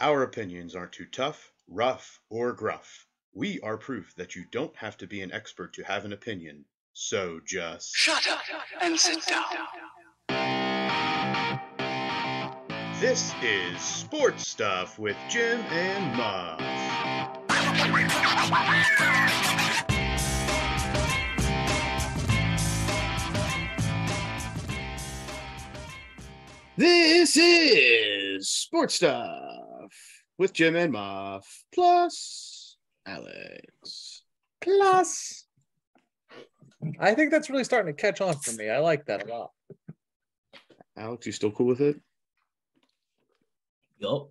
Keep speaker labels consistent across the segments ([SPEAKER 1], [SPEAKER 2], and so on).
[SPEAKER 1] Our opinions aren't too tough, rough, or gruff. We are proof that you don't have to be an expert to have an opinion. So just
[SPEAKER 2] Shut up and sit down.
[SPEAKER 1] This is Sports Stuff with Jim and Muff. This is Sports Stuff with Jim and Muff, plus Alex.
[SPEAKER 3] Plus, I think that's really starting to catch on for me. I like that a lot.
[SPEAKER 1] Alex, you still cool with it?
[SPEAKER 4] Yup.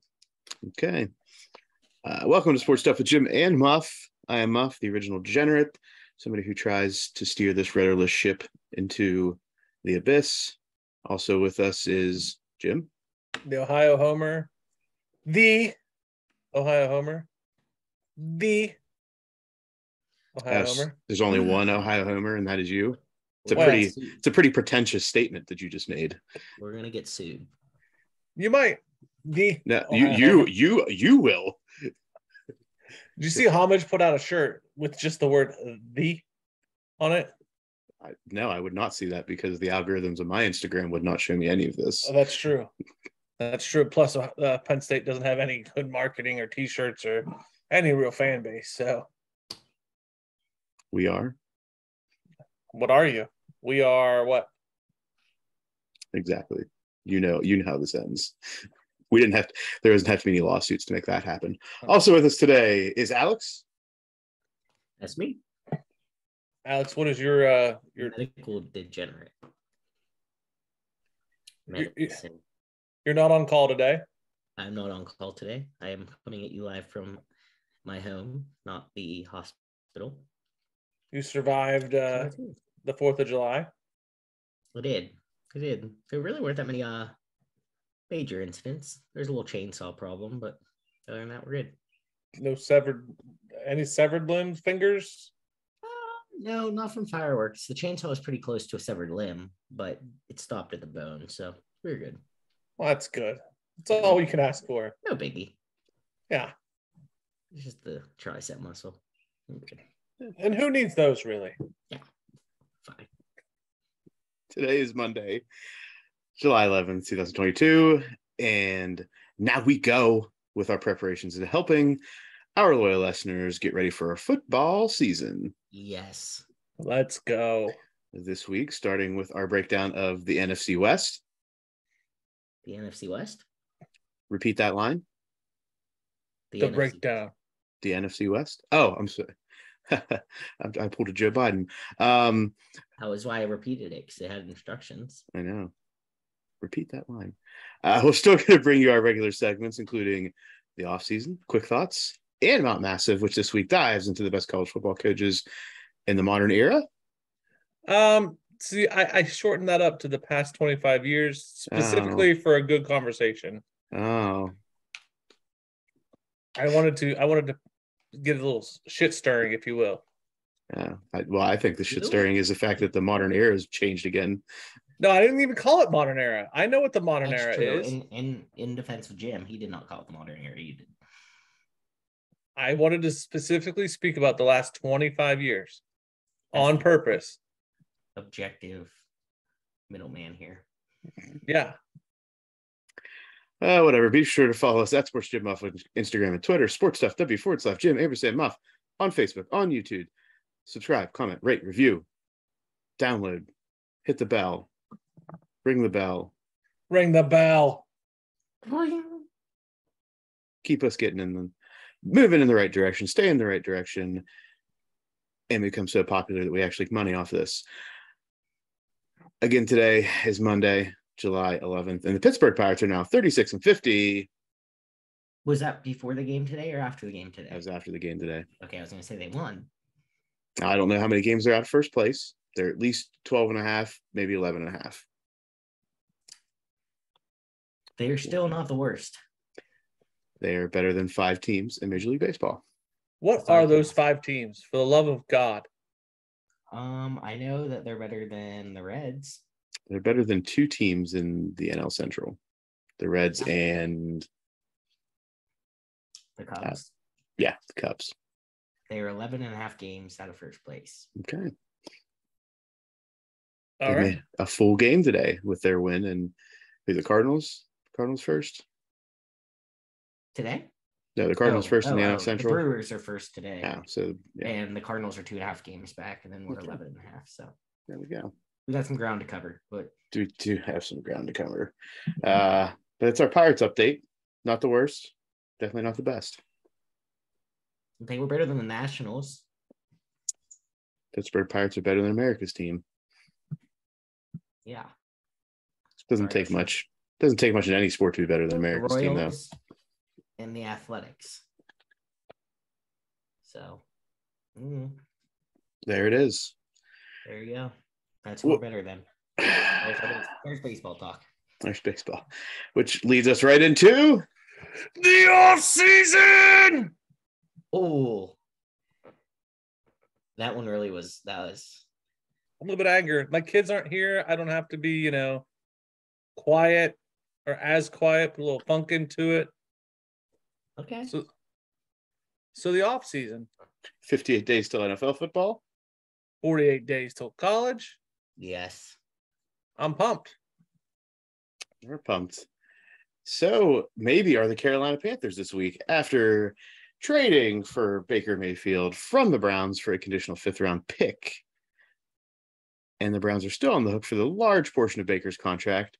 [SPEAKER 1] Okay. Welcome to Sports Stuff with Jim and Muff. I am Muff, the original degenerate, somebody who tries to steer this rudderless ship into the abyss. Also with us is Jim.
[SPEAKER 3] The Ohio Homer. The Ohio Homer. The Ohio Homer.
[SPEAKER 1] There's only one Ohio Homer, and that is you.
[SPEAKER 3] Well,
[SPEAKER 1] It's a pretty pretentious statement that you just made.
[SPEAKER 4] We're gonna get sued.
[SPEAKER 3] You might. The
[SPEAKER 1] No,
[SPEAKER 3] Ohio
[SPEAKER 1] you will.
[SPEAKER 3] Did you see Homage put out a shirt with just the word "the" on it?
[SPEAKER 1] No, I would not see that because the algorithms of my Instagram would not show me any of this.
[SPEAKER 3] Oh, that's true. That's true. Plus, Penn State doesn't have any good marketing or T-shirts or any real fan base. So,
[SPEAKER 1] We are
[SPEAKER 3] what are you? We are what?
[SPEAKER 1] exactly. You know how this ends. There doesn't have to be any lawsuits to make that happen. Also with us today is Alex.
[SPEAKER 4] That's me.
[SPEAKER 3] Alex, what is your
[SPEAKER 4] Medical degenerate. Medicine.
[SPEAKER 3] You're not on call today?
[SPEAKER 4] I'm not on call today. I am coming at you live from my home, not the hospital.
[SPEAKER 3] You survived the 4th of July?
[SPEAKER 4] I did. There really weren't that many major incidents. There's a little chainsaw problem, but other than that, we're good.
[SPEAKER 3] No any severed limbs, fingers?
[SPEAKER 4] No, not from fireworks. The chainsaw was pretty close to a severed limb, but it stopped at the bone, so we're good.
[SPEAKER 3] Well, that's good. That's all you can ask for.
[SPEAKER 4] No biggie.
[SPEAKER 3] Yeah.
[SPEAKER 4] It's just the tricep muscle.
[SPEAKER 3] And who needs those, really?
[SPEAKER 4] Yeah, fine.
[SPEAKER 1] Today is Monday, July 11th, 2022, and now we go with our preparations and helping our loyal listeners get ready for a football season.
[SPEAKER 4] Yes.
[SPEAKER 3] Let's go.
[SPEAKER 1] This week, starting with our breakdown of the NFC West.
[SPEAKER 4] The NFC West?
[SPEAKER 1] Repeat that line.
[SPEAKER 3] The breakdown.
[SPEAKER 1] The NFC West? Oh, I'm sorry. I pulled a Joe Biden.
[SPEAKER 4] That was why I repeated it, because they had instructions.
[SPEAKER 1] I know. Repeat that line. We're still going to bring you our regular segments, including the offseason, quick thoughts, and Mount Massive, which this week dives into the best college football coaches in the modern era.
[SPEAKER 3] See, I shortened that up to the past 25 years, specifically for a good conversation.
[SPEAKER 1] Oh.
[SPEAKER 3] I wanted to get a little shit stirring, if you will.
[SPEAKER 1] I think the shit stirring is the fact that the modern era has changed again.
[SPEAKER 3] No, I didn't even call it modern era. I know what the modern
[SPEAKER 4] That's
[SPEAKER 3] era
[SPEAKER 4] true.
[SPEAKER 3] is.
[SPEAKER 4] In defense of Jim, he did not call it the modern era. You did.
[SPEAKER 3] I wanted to specifically speak about the last 25 years on purpose.
[SPEAKER 4] Objective middleman here.
[SPEAKER 3] Yeah.
[SPEAKER 1] Whatever. Be sure to follow us at Sports Jim Muff on Instagram and Twitter. Sports Stuff W/Jim Abraham Muff on Facebook, on YouTube. Subscribe, comment, rate, review, download, hit the bell, ring the bell.
[SPEAKER 3] Ring the bell.
[SPEAKER 1] Keep us moving in the right direction, stay in the right direction, and become so popular that we actually make money off this. Again, today is Monday, July 11th, and the Pittsburgh Pirates are now 36-50.
[SPEAKER 4] Was that before the game today or after the game today?
[SPEAKER 1] That was after the game today.
[SPEAKER 4] Okay, I was going to say they won.
[SPEAKER 1] I don't know how many games they're out of first place. They're at least 12.5, maybe 11.5.
[SPEAKER 4] They're still not the worst.
[SPEAKER 1] They are better than 5 teams in Major League Baseball.
[SPEAKER 3] What are those 5 teams, for the love of God?
[SPEAKER 4] I know that they're better than the Reds.
[SPEAKER 1] They're better than 2 teams in the NL Central. The Reds and
[SPEAKER 4] The Cubs.
[SPEAKER 1] Yeah, the Cubs.
[SPEAKER 4] They are 11.5 games out of first place.
[SPEAKER 1] Okay.
[SPEAKER 3] All
[SPEAKER 1] They
[SPEAKER 3] right.
[SPEAKER 1] made a full game today with their win, and the Cardinals. Cardinals first.
[SPEAKER 4] Today?
[SPEAKER 1] No, the Cardinals first in the NL
[SPEAKER 4] The
[SPEAKER 1] Central.
[SPEAKER 4] Brewers are first today.
[SPEAKER 1] Yeah, so yeah,
[SPEAKER 4] And the Cardinals are 2.5 games back, and then we're
[SPEAKER 1] Okay.
[SPEAKER 4] 11.5. So
[SPEAKER 1] there we go.
[SPEAKER 4] we got some ground to cover, but
[SPEAKER 1] Do have some ground to cover. But it's our Pirates update. Not the worst. Definitely not the best.
[SPEAKER 4] they were better than the Nationals.
[SPEAKER 1] Pittsburgh Pirates are better than America's team.
[SPEAKER 4] Yeah.
[SPEAKER 1] Doesn't take much. Doesn't take much in any sport to be better than
[SPEAKER 4] The
[SPEAKER 1] America's team, though.
[SPEAKER 4] Royals and the Athletics. So
[SPEAKER 1] There it is.
[SPEAKER 4] there you go. That's what we're better than. There's baseball talk.
[SPEAKER 1] There's baseball, which leads us right into the off season.
[SPEAKER 4] Oh, that one really was. I'm
[SPEAKER 3] a little bit angry. My kids aren't here. I don't have to be, quiet or as quiet. Put a little funk into it.
[SPEAKER 4] okay.
[SPEAKER 3] So the off season.
[SPEAKER 1] 58 days till NFL football.
[SPEAKER 3] 48 days till college.
[SPEAKER 4] Yes.
[SPEAKER 3] I'm pumped.
[SPEAKER 1] We're pumped. So maybe are the Carolina Panthers this week after trading for Baker Mayfield from the Browns for a conditional 5th-round pick. And the Browns are still on the hook for the large portion of Baker's contract,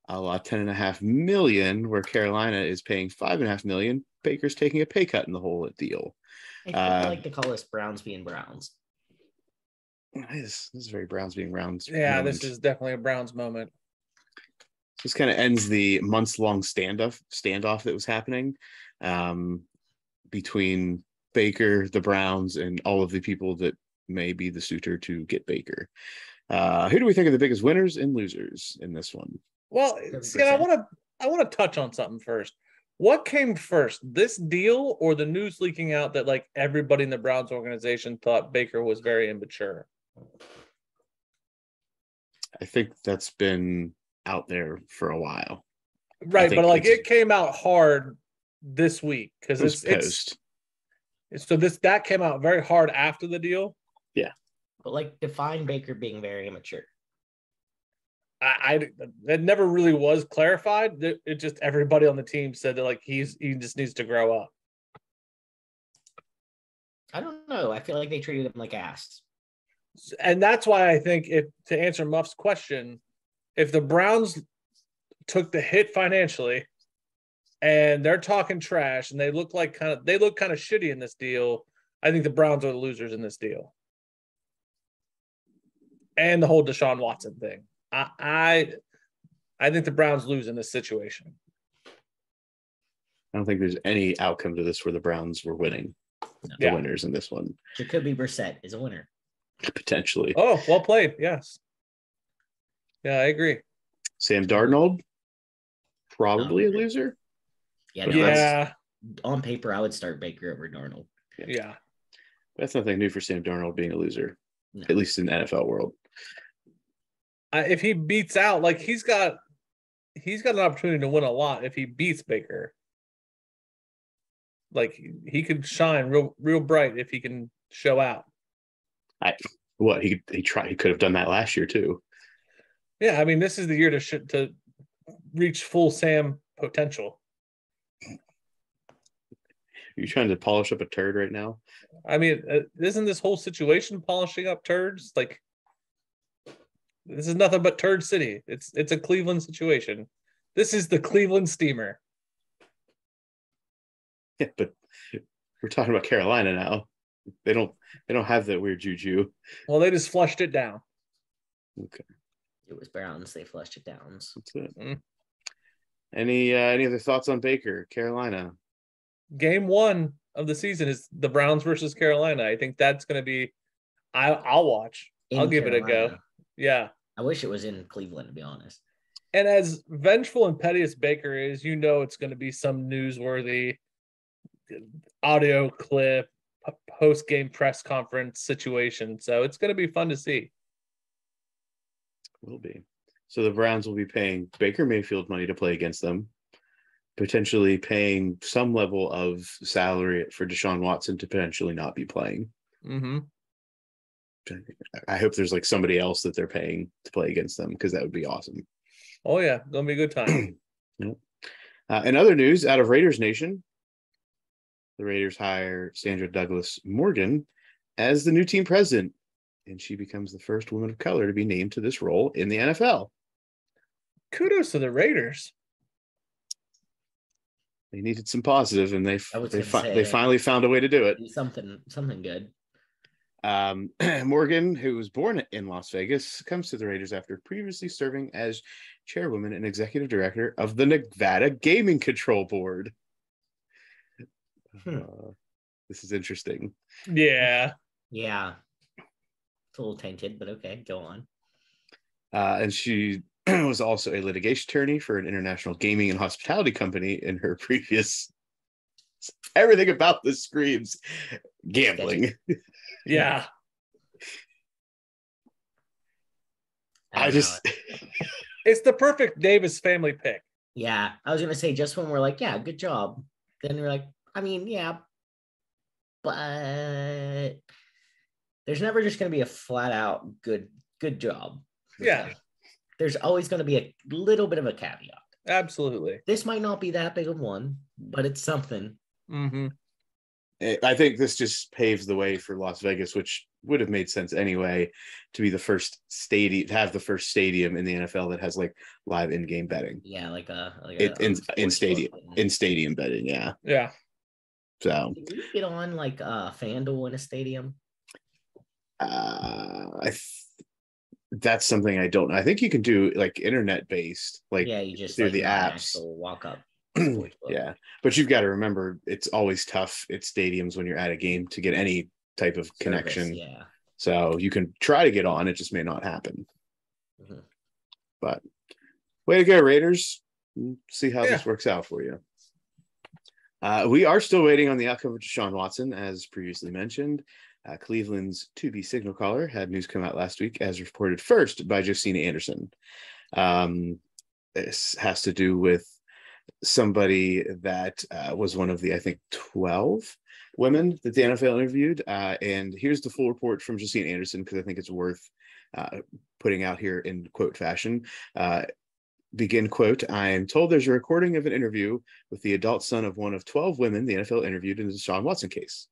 [SPEAKER 1] a la $10.5 million, where Carolina is paying $5.5 million. Baker's taking a pay cut in the whole deal.
[SPEAKER 4] I think I like to call this Browns being Browns.
[SPEAKER 1] This is very Browns being Browns.
[SPEAKER 3] Yeah,
[SPEAKER 1] moment.
[SPEAKER 3] this is definitely a Browns moment.
[SPEAKER 1] This kind of ends the months-long standoff that was happening between Baker, the Browns, and all of the people that may be the suitor to get Baker. Who do we think are the biggest winners and losers in this one?
[SPEAKER 3] Well, see, I want to touch on something first. What came first, this deal or the news leaking out that like everybody in the Browns organization thought Baker was very immature?
[SPEAKER 1] I think that's been out there for a while.
[SPEAKER 3] Right, but like it came out hard this week because it's
[SPEAKER 1] post.
[SPEAKER 3] So that came out very hard after the deal.
[SPEAKER 1] Yeah,
[SPEAKER 4] but like define Baker being very immature.
[SPEAKER 3] That never really was clarified. It just everybody on the team said that like he just needs to grow up.
[SPEAKER 4] I don't know. I feel like they treated him like ass.
[SPEAKER 3] And that's why I think to answer Muff's question, if the Browns took the hit financially and they're talking trash and they look kind of shitty in this deal, I think the Browns are the losers in this deal. And the whole Deshaun Watson thing. I think the Browns lose in this situation.
[SPEAKER 1] I don't think there's any outcome to this where the Browns were winning. The winners in this one.
[SPEAKER 4] Jacoby Brissett is a winner.
[SPEAKER 1] Potentially.
[SPEAKER 3] Oh, well played. Yes. Yeah, I agree.
[SPEAKER 1] Sam Darnold, probably a loser.
[SPEAKER 4] Yeah. No,
[SPEAKER 3] yeah.
[SPEAKER 4] On paper, I would start Baker over Darnold.
[SPEAKER 3] Yeah.
[SPEAKER 1] That's nothing new for Sam Darnold being a loser, at least in the NFL world.
[SPEAKER 3] If he beats out, like he's got an opportunity to win a lot if he beats Baker. Like he could shine real bright if he can show out.
[SPEAKER 1] He could have done that last year too.
[SPEAKER 3] Yeah, I mean this is the year to reach full Sam potential.
[SPEAKER 1] Are you trying to polish up a turd right now?
[SPEAKER 3] I mean, isn't this whole situation polishing up turds? Like this is nothing but turd city. It's a Cleveland situation. This is the Cleveland Steamer.
[SPEAKER 1] Yeah, but we're talking about Carolina now. They don't have that weird juju.
[SPEAKER 3] Well, they just flushed it down.
[SPEAKER 1] Okay.
[SPEAKER 4] It was Browns. They flushed it down.
[SPEAKER 1] That's it. Any other thoughts on Baker, Carolina?
[SPEAKER 3] Game 1 of the season is the Browns versus Carolina. I think that's going to be. I'll watch. I'll give it a go. Yeah.
[SPEAKER 4] I wish it was in Cleveland, to be honest.
[SPEAKER 3] And as vengeful and petty as Baker is, it's going to be some newsworthy audio clip, post-game press conference situation. So it's going to be fun to see.
[SPEAKER 1] Will be. So the Browns will be paying Baker Mayfield money to play against them. potentially paying some level of salary for Deshaun Watson to potentially not be playing.
[SPEAKER 3] Mm-hmm.
[SPEAKER 1] I hope there's like somebody else that they're paying to play against them, because that would be awesome.
[SPEAKER 3] Oh yeah, gonna be a good time.
[SPEAKER 1] Yep. In other news, out of Raiders Nation, the Raiders hire Sandra Douglas Morgan as the new team president, and she becomes the first woman of color to be named to this role in the NFL.
[SPEAKER 3] Kudos to the Raiders.
[SPEAKER 1] They needed some positive, and they
[SPEAKER 4] say,
[SPEAKER 1] finally found a way to do it.
[SPEAKER 4] Do something good.
[SPEAKER 1] Morgan, who was born in Las Vegas, comes to the Raiders after previously serving as chairwoman and executive director of the Nevada Gaming Control Board. This is interesting.
[SPEAKER 3] Yeah.
[SPEAKER 4] Yeah. It's a little tainted, but okay, go on.
[SPEAKER 1] And she was also a litigation attorney for an international gaming and hospitality company in her previous. Everything about this screams gambling.
[SPEAKER 3] Yeah.
[SPEAKER 1] I just
[SPEAKER 3] it's the perfect Davis family pick.
[SPEAKER 4] Yeah, I was gonna say, just when we're like, yeah, good job, then we're like, I mean, yeah, but there's never just gonna be a flat out good job.
[SPEAKER 3] Yeah.
[SPEAKER 4] There's always gonna be a little bit of a caveat.
[SPEAKER 3] Absolutely.
[SPEAKER 4] This might not be that big of one, but it's something.
[SPEAKER 3] Mm-hmm.
[SPEAKER 1] I think this just paves the way for Las Vegas, which would have made sense anyway, to be the first stadium, to have the first stadium in the NFL that has like live in-game betting.
[SPEAKER 4] Yeah,
[SPEAKER 1] in stadium betting. Yeah.
[SPEAKER 3] Yeah.
[SPEAKER 1] So
[SPEAKER 4] did we get on like FanDuel in a stadium?
[SPEAKER 1] That's something I don't know. I think you can do like internet based, like
[SPEAKER 4] you just
[SPEAKER 1] through
[SPEAKER 4] like
[SPEAKER 1] the apps.
[SPEAKER 4] Walk up.
[SPEAKER 1] Yeah, but you've got to remember it's always tough at stadiums when you're at a game to get any type of connection.
[SPEAKER 4] Yeah.
[SPEAKER 1] So you can try to get on, it just may not happen.
[SPEAKER 4] Mm-hmm.
[SPEAKER 1] But way to go, Raiders. See how this works out for you. We are still waiting on the outcome of Deshaun Watson, as previously mentioned. Cleveland's to-be signal caller had news come out last week, as reported first by Josina Anderson. This has to do with somebody that was one of the, I think, 12 women that the NFL interviewed. And here's the full report from Josina Anderson, because I think it's worth putting out here in quote fashion. Begin quote, I am told there's a recording of an interview with the adult son of one of 12 women the NFL interviewed in the Deshaun Watson case,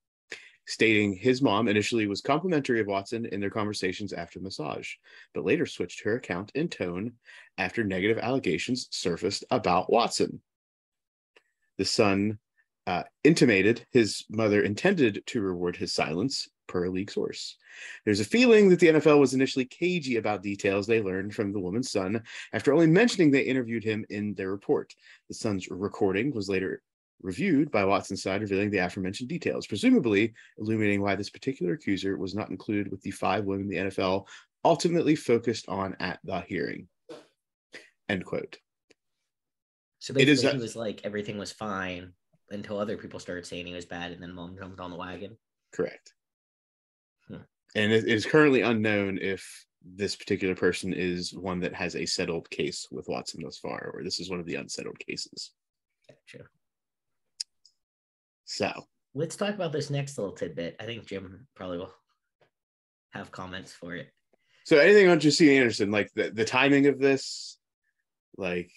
[SPEAKER 1] stating his mom initially was complimentary of Watson in their conversations after massage, but later switched her account and tone after negative allegations surfaced about Watson. The son intimated his mother intended to reward his silence, per a league source. There's a feeling that the NFL was initially cagey about details they learned from the woman's son after only mentioning they interviewed him in their report. The son's recording was later reviewed by Watson's side, revealing the aforementioned details, presumably illuminating why this particular accuser was not included with the 5 women the NFL ultimately focused on at the hearing. End quote.
[SPEAKER 4] So basically, he was like, everything was fine until other people started saying he was bad, and then mom jumped on the wagon.
[SPEAKER 1] Correct. And it is currently unknown if this particular person is one that has a settled case with Watson thus far, or this is one of the unsettled cases.
[SPEAKER 4] Gotcha.
[SPEAKER 1] So
[SPEAKER 4] let's talk about this next little tidbit. I think Jim probably will have comments for it.
[SPEAKER 1] So anything on Josina Anderson, like the timing of this, like,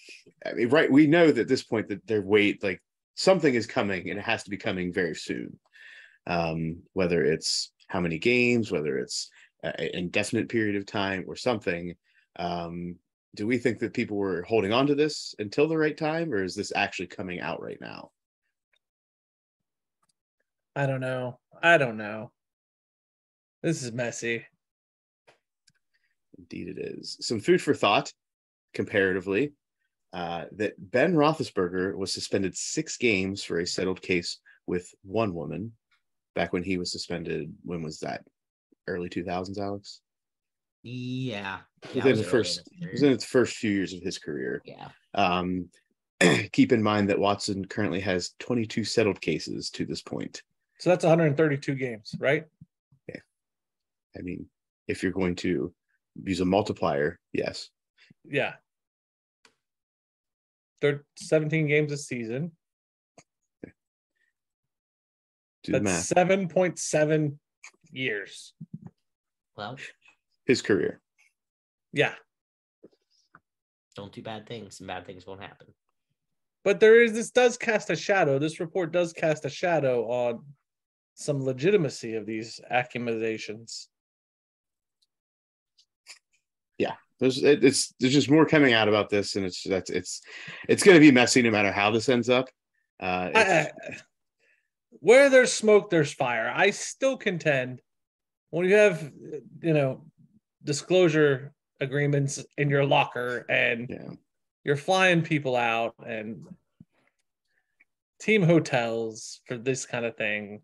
[SPEAKER 1] I mean, right, we know that at this point that their weight, like something is coming and it has to be coming very soon. Whether it's how many games, whether it's an indefinite period of time or something. Do we think that people were holding on to this until the right time, or is this actually coming out right now?
[SPEAKER 3] I don't know. This is messy.
[SPEAKER 1] Indeed it is. Some food for thought, comparatively, that Ben Roethlisberger was suspended 6 games for a settled case with one woman back when he was suspended. When was that? Early 2000s, Alex?
[SPEAKER 4] Yeah.
[SPEAKER 1] Within the first few years of his career.
[SPEAKER 4] Yeah.
[SPEAKER 1] Keep in mind that Watson currently has 22 settled cases to this point.
[SPEAKER 3] So that's 132 games, right?
[SPEAKER 1] Yeah. I mean, if you're going to use a multiplier, yes.
[SPEAKER 3] Yeah. 17 games a season.
[SPEAKER 1] Do the
[SPEAKER 3] That's
[SPEAKER 1] math.
[SPEAKER 3] 7.7 years.
[SPEAKER 4] Well,
[SPEAKER 1] His career.
[SPEAKER 3] Yeah.
[SPEAKER 4] don't do bad things, and bad things won't happen.
[SPEAKER 3] But this does cast a shadow. This report does cast a shadow on some legitimacy of these accusations.
[SPEAKER 1] Yeah, there's just more coming out about this, and it's going to be messy no matter how this ends up.
[SPEAKER 3] Where there's smoke, there's fire. I still contend when you have disclosure agreements in your locker and you're flying people out and team hotels for this kind of thing.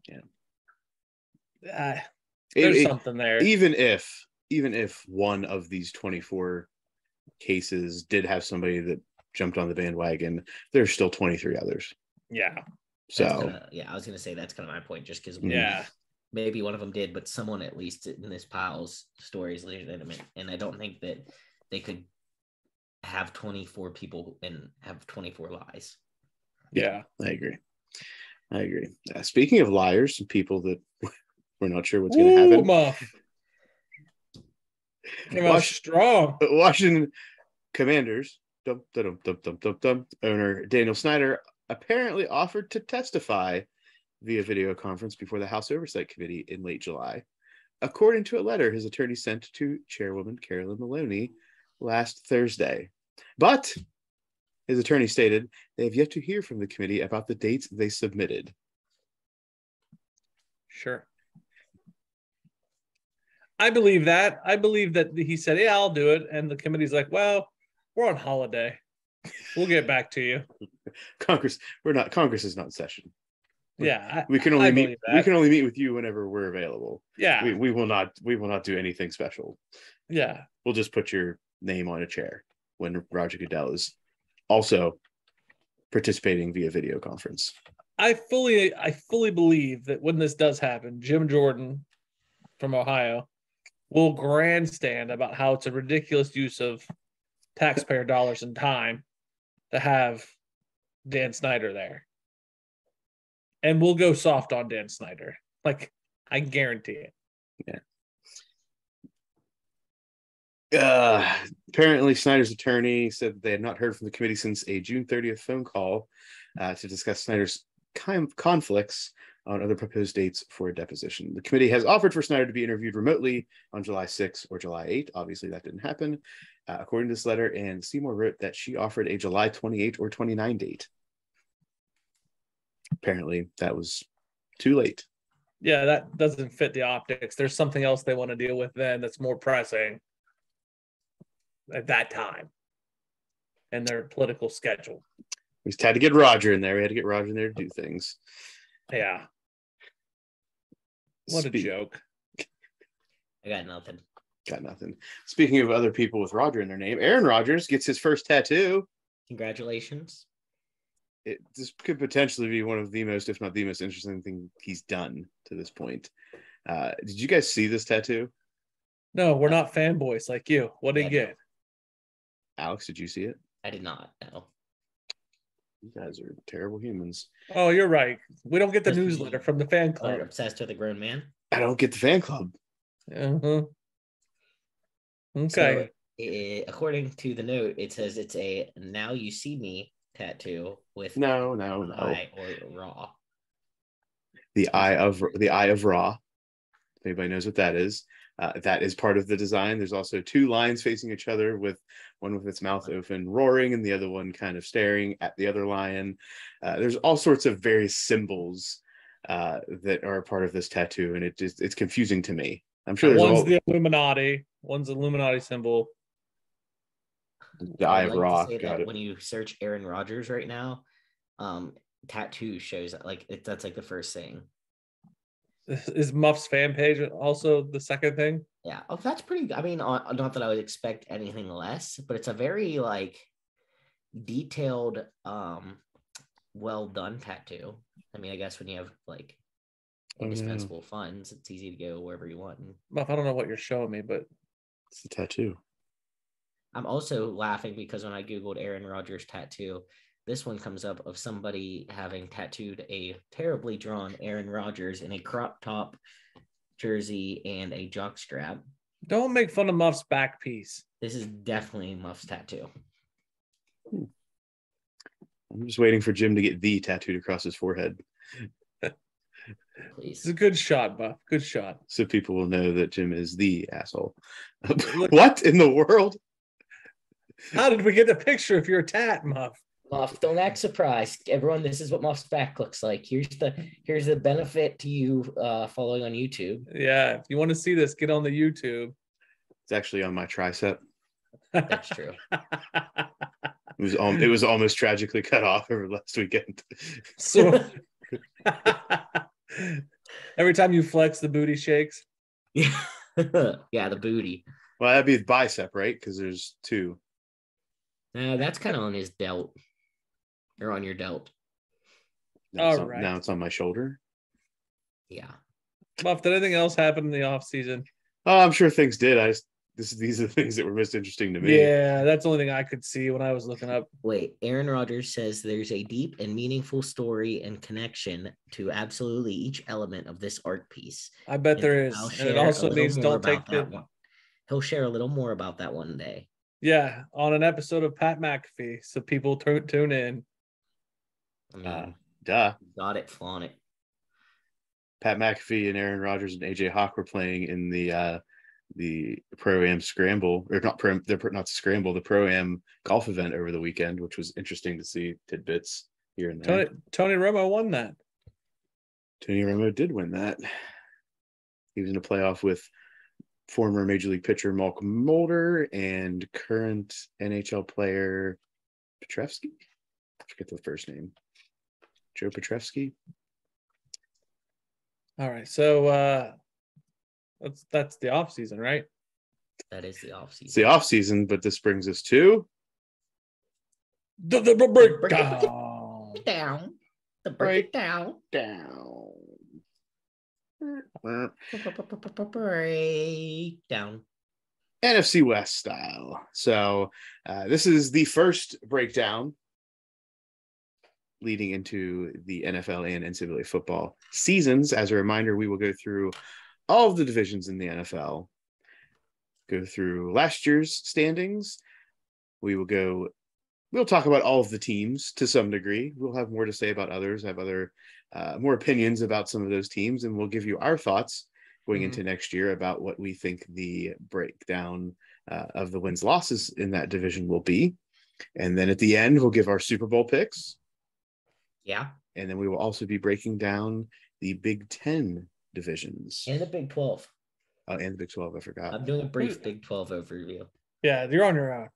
[SPEAKER 3] There's something there.
[SPEAKER 1] Even if one of these 24 cases did have somebody that jumped on the bandwagon, there's still 23 others.
[SPEAKER 3] Yeah.
[SPEAKER 1] So
[SPEAKER 4] I was gonna say that's kind of my point, just because maybe one of them did, but someone at least in this pile's story is legitimate, and I don't think that they could have 24 people and have 24 lies.
[SPEAKER 1] Yeah, I agree. Speaking of liars and people that we're not sure what's going to happen.
[SPEAKER 3] Muff. Came out strong.
[SPEAKER 1] Washington Commanders owner Daniel Snyder apparently offered to testify via video conference before the House Oversight Committee in late July, according to a letter his attorney sent to Chairwoman Carolyn Maloney last Thursday. But his attorney stated they have yet to hear from the committee about the dates they submitted.
[SPEAKER 3] Sure. I believe that. I believe that he said, yeah, I'll do it. And the committee's like, well, we're on holiday. We'll get back to you. Congress
[SPEAKER 1] is not in session.
[SPEAKER 3] Yeah.
[SPEAKER 1] We can only meet with you whenever we're available.
[SPEAKER 3] Yeah.
[SPEAKER 1] We will not do anything special.
[SPEAKER 3] Yeah.
[SPEAKER 1] We'll just put your name on a chair when Roger Goodell is also participating via video conference.
[SPEAKER 3] I fully believe that when this does happen, Jim Jordan from Ohio will grandstand about how it's a ridiculous use of taxpayer dollars and time to have Dan Snyder there. And we'll go soft on Dan Snyder. Like, I guarantee it.
[SPEAKER 1] Yeah. Apparently, Snyder's attorney said that they had not heard from the committee since a June 30th phone call to discuss Snyder's conflicts on other proposed dates for a deposition. The committee has offered for Snyder to be interviewed remotely on July 6th or July 8th. Obviously, that didn't happen. According to this letter, and Seymour wrote that she offered a July 28 or 29 date. Apparently, that was too late.
[SPEAKER 3] Yeah, that doesn't fit the optics. There's something else they want to deal with then that's more pressing at that time in their political schedule.
[SPEAKER 1] We just had to get Roger in there. We had to get Roger in there to do things.
[SPEAKER 3] Yeah. What a joke.
[SPEAKER 4] I got nothing.
[SPEAKER 1] Speaking of other people with Roger in their name, Aaron Rodgers gets his first tattoo.
[SPEAKER 4] Congratulations.
[SPEAKER 1] This could potentially be one of the most, if not the most interesting thing he's done to this point. Did you guys see this tattoo?
[SPEAKER 3] No, we're not fanboys like you. What did you get?
[SPEAKER 1] Alex, did you see it?
[SPEAKER 4] I did not, no.
[SPEAKER 1] You guys are terrible humans.
[SPEAKER 3] Oh, you're right. We don't get the newsletter from the fan club.
[SPEAKER 4] Obsessed with a grown man.
[SPEAKER 1] I don't get the fan club.
[SPEAKER 3] Uh-huh. Okay.
[SPEAKER 4] So, according to the note, it says it's a "Now You See Me" tattoo with
[SPEAKER 1] no.
[SPEAKER 4] eye or raw.
[SPEAKER 1] The eye of Ra. If anybody knows what that is. That is part of the design. There's also two lions facing each other, with one with its mouth open roaring and the other one kind of staring at the other lion. There's all sorts of various symbols that are a part of this tattoo, and it's confusing to me. I'm sure
[SPEAKER 3] one's the Illuminati. One's the Illuminati symbol.
[SPEAKER 1] The eye of Ra.
[SPEAKER 4] When you search Aaron Rodgers right now, tattoo shows that's like the first thing.
[SPEAKER 3] Is Muff's fan page also the second thing?
[SPEAKER 4] Yeah. Oh, that's pretty. I mean, not that I would expect anything less, but it's a very detailed, well done tattoo. I mean, I guess when you have indispensable funds, it's easy to go wherever you want.
[SPEAKER 3] Muff, I don't know what you're showing me, but
[SPEAKER 1] it's a tattoo.
[SPEAKER 4] I'm also laughing because when I Googled Aaron Rodgers tattoo, this one comes up of somebody having tattooed a terribly drawn Aaron Rodgers in a crop top jersey and a jockstrap.
[SPEAKER 3] Don't make fun of Muff's back piece.
[SPEAKER 4] This is definitely Muff's tattoo.
[SPEAKER 1] I'm just waiting for Jim to get the tattooed across his forehead.
[SPEAKER 4] Please.
[SPEAKER 3] It's a good shot, Muff. Good shot.
[SPEAKER 1] So people will know that Jim is the asshole. What in the world?
[SPEAKER 3] How did we get the picture of your tat, Muff?
[SPEAKER 4] Muff, don't act surprised. Everyone, this is what Muff's back looks like. Here's the benefit to you following on YouTube.
[SPEAKER 3] Yeah, if you want to see this, get on the YouTube.
[SPEAKER 1] It's actually on my tricep.
[SPEAKER 4] That's true.
[SPEAKER 1] It was almost tragically cut off over last weekend.
[SPEAKER 3] So every time you flex, the booty shakes.
[SPEAKER 4] Yeah, yeah, the booty.
[SPEAKER 1] Well, that'd be the bicep, right? Because there's two.
[SPEAKER 4] That's kind of on his delt. Or on your delt.
[SPEAKER 1] Now it's on my shoulder.
[SPEAKER 4] Yeah.
[SPEAKER 3] Muff, did anything else happen in the off season?
[SPEAKER 1] Oh, I'm sure things did. These are the things that were most interesting to me.
[SPEAKER 3] Yeah, that's the only thing I could see when I was looking up.
[SPEAKER 4] Wait, Aaron Rodgers says there's a deep and meaningful story and connection to absolutely each element of this art piece.
[SPEAKER 3] I bet there is. And it also means don't take
[SPEAKER 4] that one. He'll share a little more about that one day.
[SPEAKER 3] Yeah, on an episode of Pat McAfee, so people tune in.
[SPEAKER 4] I mean,
[SPEAKER 1] duh.
[SPEAKER 4] Got it, flaunt it.
[SPEAKER 1] Pat McAfee and Aaron Rodgers and AJ Hawk were playing in the Pro-Am Scramble, or not Scramble, the Pro-Am golf event over the weekend, which was interesting to see tidbits here and there.
[SPEAKER 3] Tony Romo won that.
[SPEAKER 1] Tony Romo did win that. He was in a playoff with former Major League pitcher Malcolm Mulder and current NHL player Petrevsky. I forget the first name. Joe Petrevsky.
[SPEAKER 3] All right, so that's the off season, right?
[SPEAKER 4] That is the off season.
[SPEAKER 1] It's the off season, but this brings us to
[SPEAKER 3] the breakdown.
[SPEAKER 4] The breakdown. Breakdown.
[SPEAKER 1] NFC West style. So this is the first breakdown leading into the NFL and NCAA football seasons. As a reminder, we will go through all of the divisions in the NFL, go through last year's standings. We'll talk about all of the teams to some degree. We'll have more to say about others, have other more opinions about some of those teams, and we'll give you our thoughts going into next year about what we think the breakdown of the wins losses in that division will be. And then at the end, we'll give our Super Bowl picks.
[SPEAKER 4] Yeah.
[SPEAKER 1] And then we will also be breaking down the Big Ten divisions.
[SPEAKER 4] And the Big 12.
[SPEAKER 1] Oh, and the Big 12, I forgot.
[SPEAKER 4] I'm doing a brief Big 12 overview.
[SPEAKER 3] Yeah, you're on your own.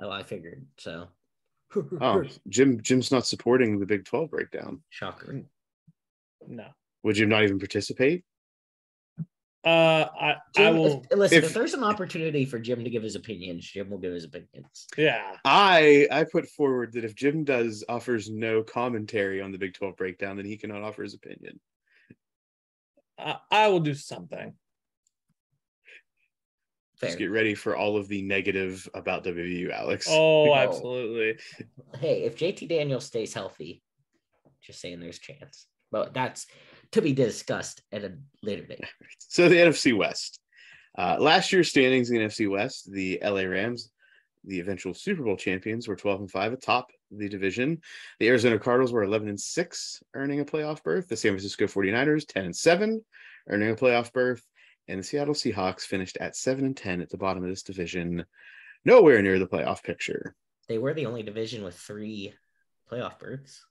[SPEAKER 4] Oh, I figured. So.
[SPEAKER 1] Oh, Jim's not supporting the Big 12 breakdown.
[SPEAKER 4] Shocker.
[SPEAKER 3] No.
[SPEAKER 1] Would Jim not even participate?
[SPEAKER 3] I will
[SPEAKER 4] listen. If there's an opportunity for Jim to give his opinions, Jim will give his opinions.
[SPEAKER 3] Yeah.
[SPEAKER 1] I put forward that if Jim offers no commentary on the Big 12 breakdown, then he cannot offer his opinion.
[SPEAKER 3] I will do something.
[SPEAKER 1] Fair. Just get ready for all of the negative about WVU, Alex.
[SPEAKER 3] Oh, absolutely.
[SPEAKER 4] Hey, if JT Daniels stays healthy, just saying there's a chance. But that's to be discussed at a later date.
[SPEAKER 1] So the NFC West. Last year's standings in the NFC West, the LA Rams, the eventual Super Bowl champions, were 12-5 atop the division. The Arizona Cardinals were 11-6, earning a playoff berth. The San Francisco 49ers, 10-7, earning a playoff berth. And the Seattle Seahawks finished at 7-10 at the bottom of this division, nowhere near the playoff picture.
[SPEAKER 4] They were the only division with 3 playoff berths.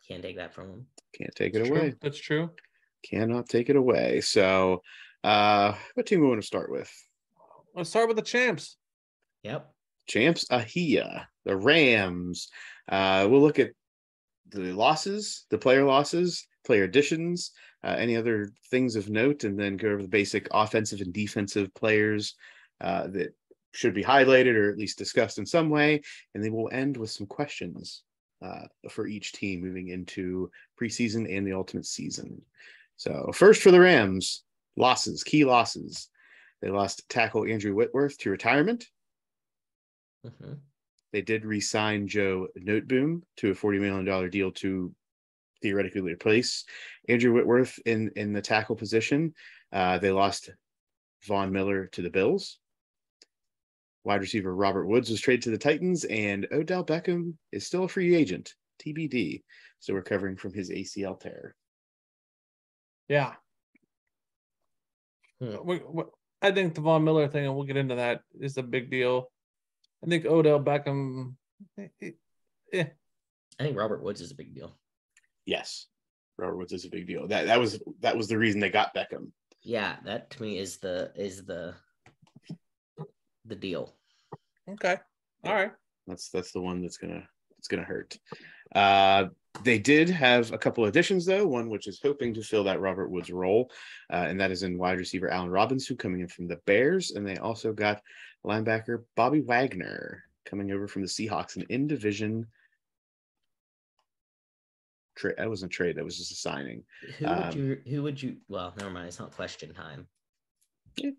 [SPEAKER 4] Can't take that from them.
[SPEAKER 1] Can't take it away.
[SPEAKER 3] That's true.
[SPEAKER 1] Cannot take it away. So, what team we want to start with?
[SPEAKER 3] Let's start with the champs.
[SPEAKER 4] Yep.
[SPEAKER 1] Champs Ahia, the Rams. We'll look at the losses, the player losses, player additions, any other things of note, and then go over the basic offensive and defensive players that should be highlighted or at least discussed in some way. And then we'll end with some questions for each team moving into preseason and the ultimate season. So first for the Rams, key losses. They lost tackle Andrew Whitworth to retirement.
[SPEAKER 4] Mm-hmm.
[SPEAKER 1] They did re-sign Joe Noteboom to a $40 million deal to theoretically replace Andrew Whitworth in the tackle position. They lost Von Miller to the Bills. Wide receiver Robert Woods was traded to the Titans, and Odell Beckham is still a free agent, TBD, still recovering from his ACL tear.
[SPEAKER 3] Yeah. I think the Von Miller thing, and we'll get into that, is a big deal. I think Odell Beckham.
[SPEAKER 4] I think Robert Woods is a big deal.
[SPEAKER 1] Yes, Robert Woods is a big deal. That was the reason they got Beckham.
[SPEAKER 4] Yeah, that to me is the deal.
[SPEAKER 3] Okay, all right.
[SPEAKER 1] That's the one that's gonna hurt. They did have a couple additions though. One which is hoping to fill that Robert Woods role, and that is in wide receiver Allen Robinson coming in from the Bears, and they also got linebacker Bobby Wagner coming over from the Seahawks, an in-division trade. That wasn't a trade. That was just a signing.
[SPEAKER 4] Who would you? Well, never mind. It's not question time.
[SPEAKER 1] Yeah,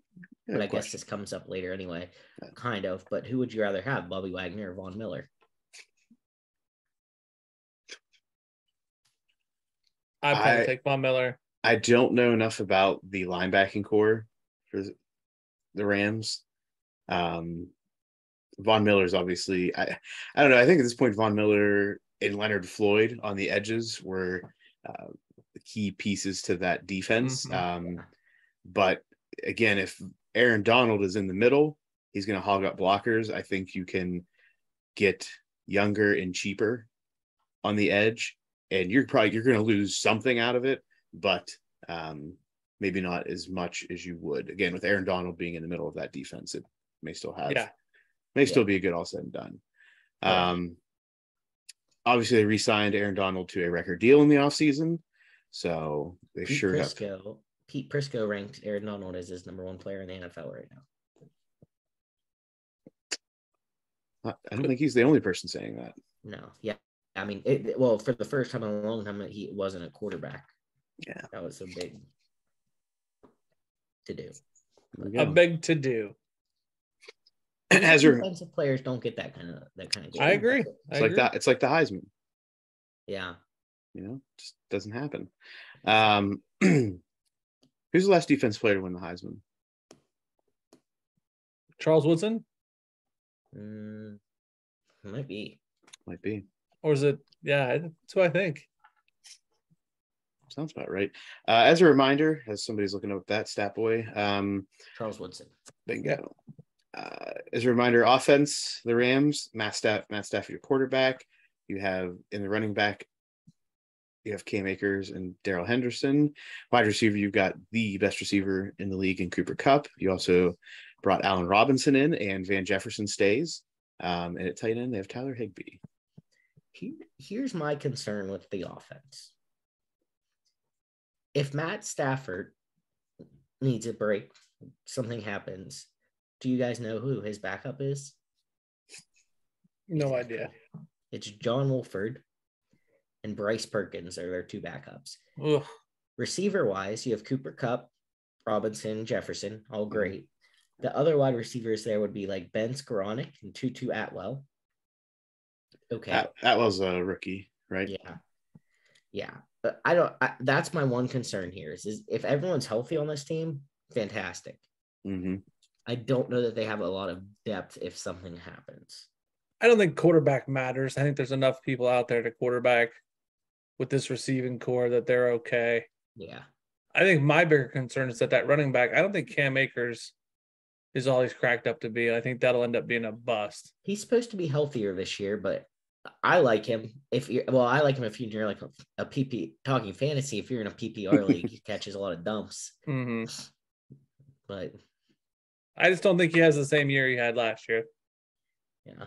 [SPEAKER 4] but I guess this comes up later anyway, kind of. But who would you rather have, Bobby Wagner or Von Miller?
[SPEAKER 3] I'd probably take Von Miller.
[SPEAKER 1] I don't know enough about the linebacking core for the Rams. Von Miller is obviously, I don't know. I think at this point, Von Miller and Leonard Floyd on the edges were the key pieces to that defense.
[SPEAKER 3] Mm-hmm.
[SPEAKER 1] But again, if Aaron Donald is in the middle, he's going to hog up blockers. I think you can get younger and cheaper on the edge, and you're going to lose something out of it, but maybe not as much as you would. Again, with Aaron Donald being in the middle of that defense, it may still still be a good all said and done. Obviously, they re-signed Aaron Donald to a record deal in the offseason, so they
[SPEAKER 4] Pete Prisco ranked Aaron Donald as his number one player in the NFL right
[SPEAKER 1] now. I don't think he's the only person saying that.
[SPEAKER 4] No, yeah. I mean, for the first time in a long time, he wasn't a quarterback.
[SPEAKER 1] Yeah.
[SPEAKER 4] That was a big to-do.
[SPEAKER 3] A big to-do.
[SPEAKER 1] As your
[SPEAKER 4] defensive players don't get that kind of game.
[SPEAKER 3] I agree.
[SPEAKER 1] It's like the Heisman.
[SPEAKER 4] Yeah.
[SPEAKER 1] Just doesn't happen. Who's the last defense player to win the Heisman?
[SPEAKER 3] Charles Woodson?
[SPEAKER 4] Might be.
[SPEAKER 3] Or is it? Yeah, that's what I think.
[SPEAKER 1] Sounds about right. As a reminder, as somebody's looking up that stat boy,
[SPEAKER 4] Charles Woodson.
[SPEAKER 1] Bingo. As a reminder, offense, the Rams, Matt Stafford, your quarterback. You have in the running back, you have Cam Akers and Darrell Henderson. Wide receiver, you've got the best receiver in the league in Cooper Kupp. You also brought Allen Robinson in, and Van Jefferson stays. And at tight end, they have Tyler Higbee.
[SPEAKER 4] Here's my concern with the offense. If Matt Stafford needs a break, something happens, do you guys know who his backup is?
[SPEAKER 3] No idea.
[SPEAKER 4] It's John Wolford and Bryce Perkins are their two backups.
[SPEAKER 3] Ugh.
[SPEAKER 4] Receiver-wise, you have Cooper Kupp, Robinson, Jefferson, all great. The other wide receivers there would be like Ben Skoranek and Tutu Atwell. Okay.
[SPEAKER 1] Atwell's a rookie, right?
[SPEAKER 4] Yeah. But that's my one concern here is if everyone's healthy on this team, fantastic.
[SPEAKER 1] Mm-hmm.
[SPEAKER 4] I don't know that they have a lot of depth if something happens.
[SPEAKER 3] I don't think quarterback matters. I think there's enough people out there to quarterback with this receiving core that they're okay.
[SPEAKER 4] Yeah.
[SPEAKER 3] I think my bigger concern is that running back, I don't think Cam Akers is all he's cracked up to be. I think that'll end up being a bust.
[SPEAKER 4] He's supposed to be healthier this year, but I like him. I like him if you're like a PP talking fantasy. If you're in a PPR league, he catches a lot of dumps.
[SPEAKER 3] Mm-hmm.
[SPEAKER 4] But
[SPEAKER 3] I just don't think he has the same year he had last year.
[SPEAKER 4] Yeah.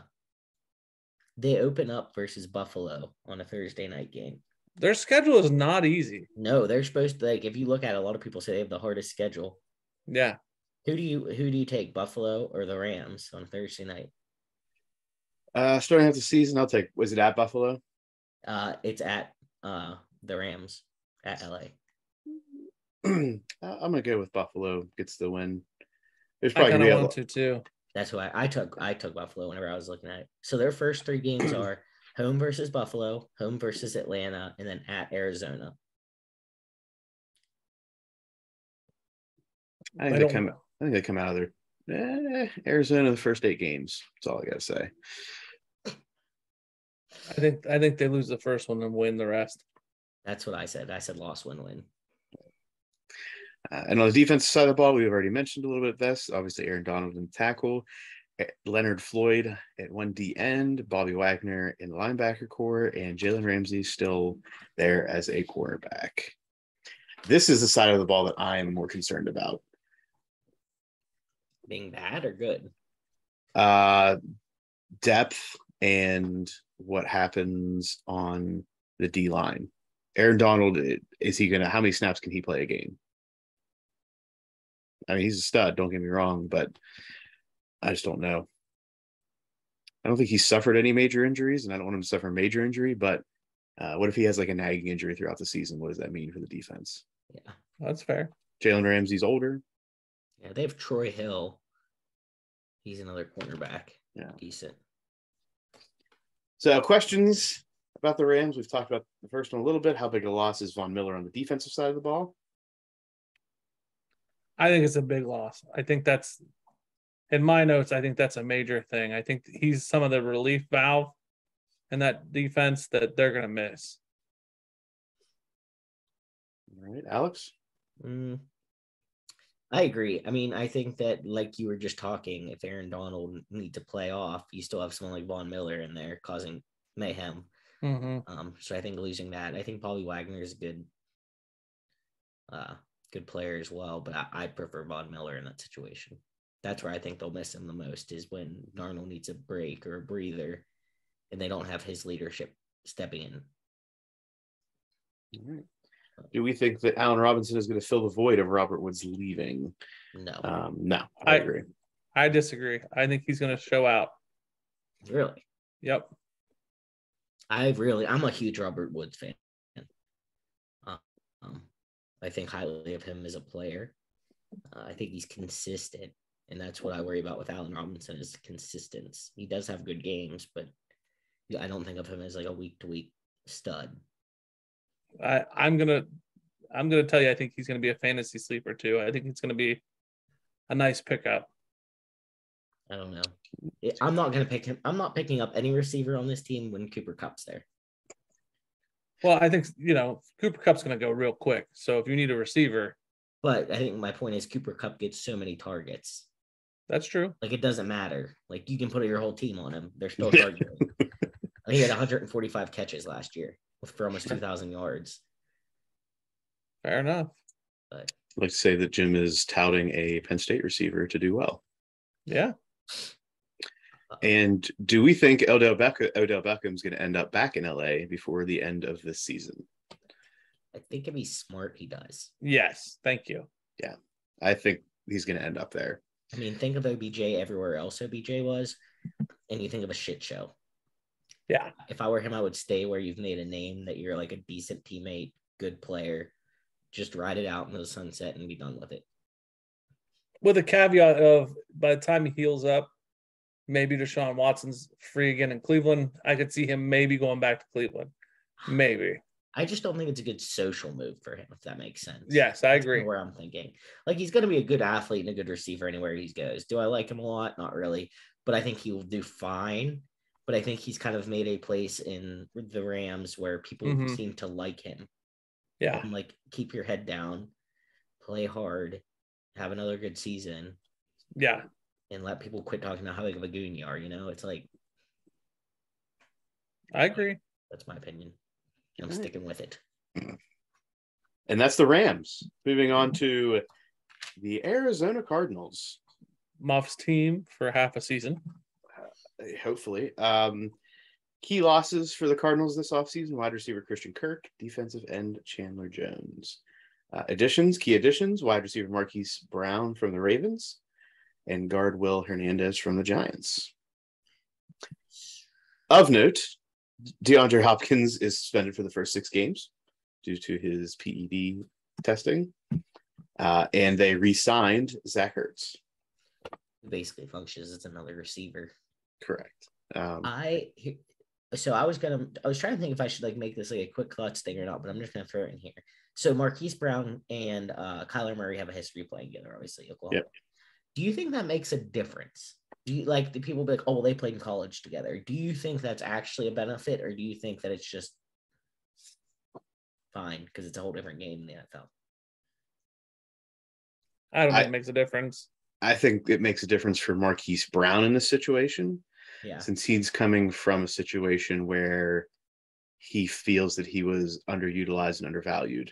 [SPEAKER 4] They open up versus Buffalo on a Thursday night game.
[SPEAKER 3] Their schedule is not easy.
[SPEAKER 4] No, they're supposed to, if you look at it, a lot of people say they have the hardest schedule.
[SPEAKER 3] Yeah.
[SPEAKER 4] Who do you take, Buffalo or the Rams on Thursday night?
[SPEAKER 1] Starting out the season, I'll take. Was it at Buffalo?
[SPEAKER 4] It's at the Rams at LA.
[SPEAKER 1] I'm gonna go with Buffalo. Gets the win. There's
[SPEAKER 3] I
[SPEAKER 1] probably
[SPEAKER 3] kind
[SPEAKER 1] gonna
[SPEAKER 3] of
[SPEAKER 1] be
[SPEAKER 3] want to too.
[SPEAKER 4] That's why I took Buffalo whenever I was looking at it. So their first 3 games are home versus Buffalo, home versus Atlanta, and then at Arizona.
[SPEAKER 1] I think they come out of their Arizona the first 8 games. That's all I gotta say.
[SPEAKER 3] I think they lose the first one and win the rest.
[SPEAKER 4] That's what I said. I said loss, win.
[SPEAKER 1] And on the defensive side of the ball, we've already mentioned a little bit of this. Obviously, Aaron Donald in tackle, Leonard Floyd at 1D end, Bobby Wagner in the linebacker core, and Jalen Ramsey still there as a quarterback. This is the side of the ball that I am more concerned about.
[SPEAKER 4] Being bad or good?
[SPEAKER 1] Depth and what happens on the D line. Aaron Donald, how many snaps can he play a game? I mean, he's a stud, don't get me wrong, but I just don't know. I don't think he's suffered any major injuries, and I don't want him to suffer a major injury, but what if he has like a nagging injury throughout the season? What does that mean for the defense?
[SPEAKER 4] Yeah,
[SPEAKER 3] that's fair.
[SPEAKER 1] Jalen Ramsey's older.
[SPEAKER 4] Yeah, they have Troy Hill. He's another cornerback.
[SPEAKER 1] Yeah.
[SPEAKER 4] Decent.
[SPEAKER 1] So questions about the Rams. We've talked about the first one a little bit. How big a loss is Von Miller on the defensive side of the ball?
[SPEAKER 3] I think it's a big loss. I think that's, in my notes, I think that's a major thing. I think he's some of the relief valve in that defense that they're going to miss.
[SPEAKER 1] All right, Alex?
[SPEAKER 4] I agree. I mean, I think that, like you were just talking, if Aaron Donald needs to play off, you still have someone like Von Miller in there causing mayhem.
[SPEAKER 3] Mm-hmm.
[SPEAKER 4] So I think losing that, I think Bobby Wagner is a good player as well, but I prefer Von Miller in that situation. That's where I think they'll miss him the most, is when Darnold needs a break or a breather and they don't have his leadership stepping in.
[SPEAKER 1] All right. Do we think that Allen Robinson is going to fill the void of Robert Woods leaving?
[SPEAKER 4] No.
[SPEAKER 1] No, I agree.
[SPEAKER 3] I disagree. I think he's going to show out.
[SPEAKER 4] Really?
[SPEAKER 3] Yep.
[SPEAKER 4] I'm a huge Robert Woods fan. I think highly of him as a player. I think he's consistent, and that's what I worry about with Allen Robinson, is consistency. He does have good games, but I don't think of him as like a week-to-week stud.
[SPEAKER 3] I'm gonna tell you, I think he's gonna be a fantasy sleeper too. I think it's gonna be a nice pickup.
[SPEAKER 4] I don't know. I'm not gonna pick him. I'm not picking up any receiver on this team when Cooper Kupp's there.
[SPEAKER 3] Well, I think Cooper Kupp's gonna go real quick. So if you need a receiver,
[SPEAKER 4] but I think my point is Cooper Kupp gets so many targets.
[SPEAKER 3] That's true.
[SPEAKER 4] Like, it doesn't matter. Like, you can put your whole team on him. They're still targeting. He had 145 catches last year for almost 2,000 yards.
[SPEAKER 3] Fair enough.
[SPEAKER 1] But I'd like to say that Jim is touting a Penn State receiver to do well.
[SPEAKER 3] Yeah.
[SPEAKER 1] And do we think Odell Beckham's going to end up back in LA before the end of this season?
[SPEAKER 4] I think if he's smart, he does.
[SPEAKER 3] Yes. Thank you.
[SPEAKER 1] Yeah. I think he's going to end up there.
[SPEAKER 4] I mean, think of OBJ everywhere else OBJ was, and you think of a shit show.
[SPEAKER 3] Yeah.
[SPEAKER 4] If I were him, I would stay where you've made a name, that you're like a decent teammate, good player. Just ride it out in the sunset and be done with it.
[SPEAKER 3] With a caveat of, by the time he heals up, maybe Deshaun Watson's free again in Cleveland. I could see him maybe going back to Cleveland. Maybe.
[SPEAKER 4] I just don't think it's a good social move for him, if that makes sense.
[SPEAKER 3] Yes, I agree.
[SPEAKER 4] That's where I'm thinking. Like, he's going to be a good athlete and a good receiver anywhere he goes. Do I like him a lot? Not really. But I think he will do fine. But I think he's kind of made a place in the Rams where people seem to like him.
[SPEAKER 3] Yeah.
[SPEAKER 4] And, like, keep your head down, play hard, have another good season.
[SPEAKER 3] Yeah.
[SPEAKER 4] And let people quit talking about how big of a goon you are. It's like.
[SPEAKER 3] I agree.
[SPEAKER 4] That's my opinion. I'm sticking with it.
[SPEAKER 1] And that's the Rams. Moving on to the Arizona Cardinals.
[SPEAKER 3] Muff's team for half a season.
[SPEAKER 1] Hopefully. Key losses for the Cardinals this offseason: wide receiver Christian Kirk, defensive end Chandler Jones. Key additions: wide receiver Marquise Brown from the Ravens and guard Will Hernandez from the Giants. Of note, DeAndre Hopkins is suspended for the first 6 games due to his PED testing. And they re-signed Zach Ertz.
[SPEAKER 4] basically functions as another receiver.
[SPEAKER 1] Correct.
[SPEAKER 4] I was trying to think if I should like make this like a quick clutch thing or not, but I'm just gonna throw it in here. So Marquise Brown and Kyler Murray have a history playing together, obviously, Oklahoma.
[SPEAKER 1] Yep.
[SPEAKER 4] Do you think that makes a difference? Do you like the people be like, oh, well, they played in college together? Do you think that's actually a benefit, or do you think that it's just fine because it's a whole different game in the NFL?
[SPEAKER 3] I don't think it makes a difference.
[SPEAKER 1] I think it makes a difference for Marquise Brown in this situation.
[SPEAKER 4] Yeah.
[SPEAKER 1] Since he's coming from a situation where he feels that he was underutilized and undervalued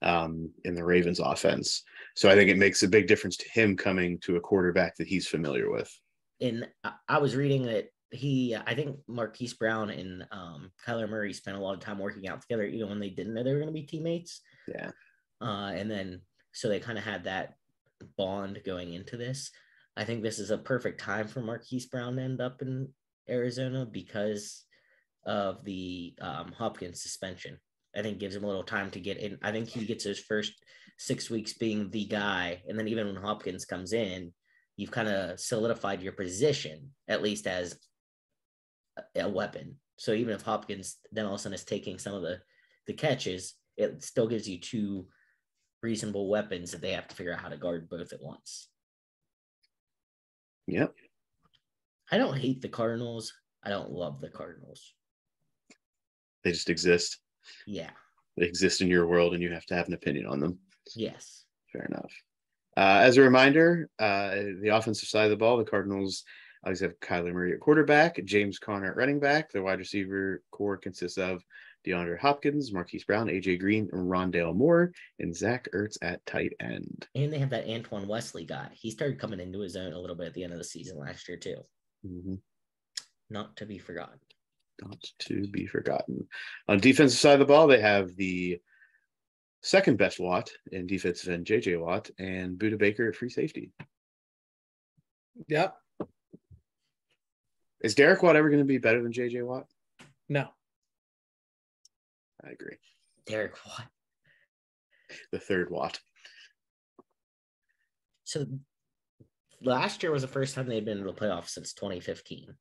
[SPEAKER 1] in the Ravens offense. So I think it makes a big difference to him coming to a quarterback that he's familiar with.
[SPEAKER 4] And I was reading that I think Marquise Brown and Kyler Murray spent a lot of time working out together, even when they didn't know they were going to be teammates.
[SPEAKER 1] Yeah.
[SPEAKER 4] And then, so they kind of had that bond going into this. I think this is a perfect time for Marquise Brown to end up in Arizona because of the Hopkins suspension. I think gives him a little time to get in. I think he gets his first 6 weeks being the guy. And then even when Hopkins comes in, you've kind of solidified your position, at least as a weapon. So even if Hopkins then all of a sudden is taking some of the catches, it still gives you two reasonable weapons that they have to figure out how to guard both at once.
[SPEAKER 1] Yep.
[SPEAKER 4] I don't hate the Cardinals. I don't love the Cardinals.
[SPEAKER 1] They just exist.
[SPEAKER 4] Yeah.
[SPEAKER 1] They exist in your world and you have to have an opinion on them.
[SPEAKER 4] Yes.
[SPEAKER 1] Fair enough. As a reminder, the offensive side of the ball, the Cardinals always have Kyler Murray at quarterback, James Conner at running back. Their wide receiver core consists of DeAndre Hopkins, Marquise Brown, AJ Green, Rondale Moore, and Zach Ertz at tight end.
[SPEAKER 4] And they have that Antoine Wesley guy. He started coming into his own a little bit at the end of the season last year, too.
[SPEAKER 1] Mm-hmm.
[SPEAKER 4] Not to be forgotten.
[SPEAKER 1] Not to be forgotten. On defensive side of the ball, they have the second best Watt in defensive end, JJ Watt, and Budda Baker at free safety.
[SPEAKER 3] Yep.
[SPEAKER 1] Is Derek Watt ever going to be better than JJ Watt?
[SPEAKER 3] No.
[SPEAKER 1] I agree.
[SPEAKER 4] Derek Watt.
[SPEAKER 1] The third Watt.
[SPEAKER 4] So last year was the first time they'd been in the playoffs since 2015.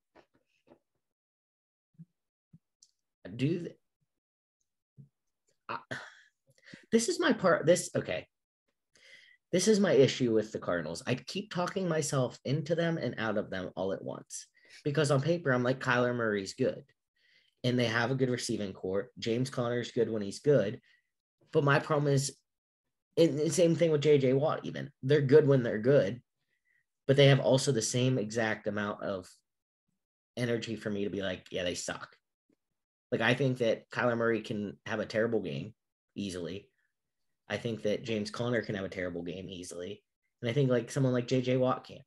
[SPEAKER 4] This is my part. This is my issue with the Cardinals. I keep talking myself into them and out of them all at once because on paper, I'm like, Kyler Murray's good and they have a good receiving core. James Conner's good when he's good. But my problem is, and the same thing with JJ Watt, even. They're good when they're good, but they have also the same exact amount of energy for me to be like, yeah, they suck. Like, I think that Kyler Murray can have a terrible game easily. I think that James Conner can have a terrible game easily. And I think like someone like JJ Watt can.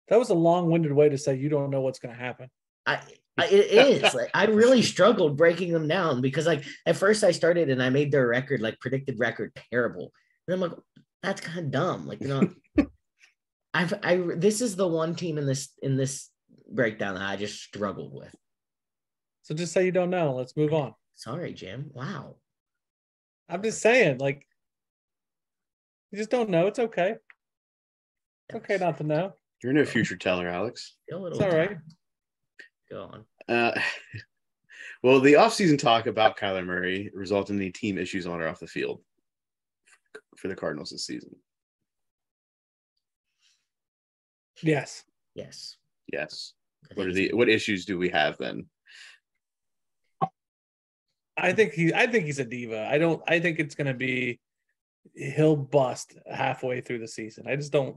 [SPEAKER 3] That was a long-winded way to say you don't know what's going to happen.
[SPEAKER 4] It is. Like, I really struggled breaking them down because like at first I started and I made their record, like predicted record, terrible. And I'm like, that's kind of dumb. Like, you know, this is the one team in this breakdown that I just struggled with.
[SPEAKER 3] So just say you don't know. Let's move on.
[SPEAKER 4] Sorry, Jim. Wow.
[SPEAKER 3] I'm just saying, like, you just don't know. It's okay. It's okay not to know.
[SPEAKER 1] You're no future teller, Alex.
[SPEAKER 3] It's all right.
[SPEAKER 4] Go on.
[SPEAKER 1] Well, the offseason talk about Kyler Murray resulted in the team issues on or off the field for the Cardinals this season.
[SPEAKER 3] Yes.
[SPEAKER 1] Yes. What issues do we have then?
[SPEAKER 3] I think he's a diva. I think it's going to be he'll bust halfway through the season. I just don't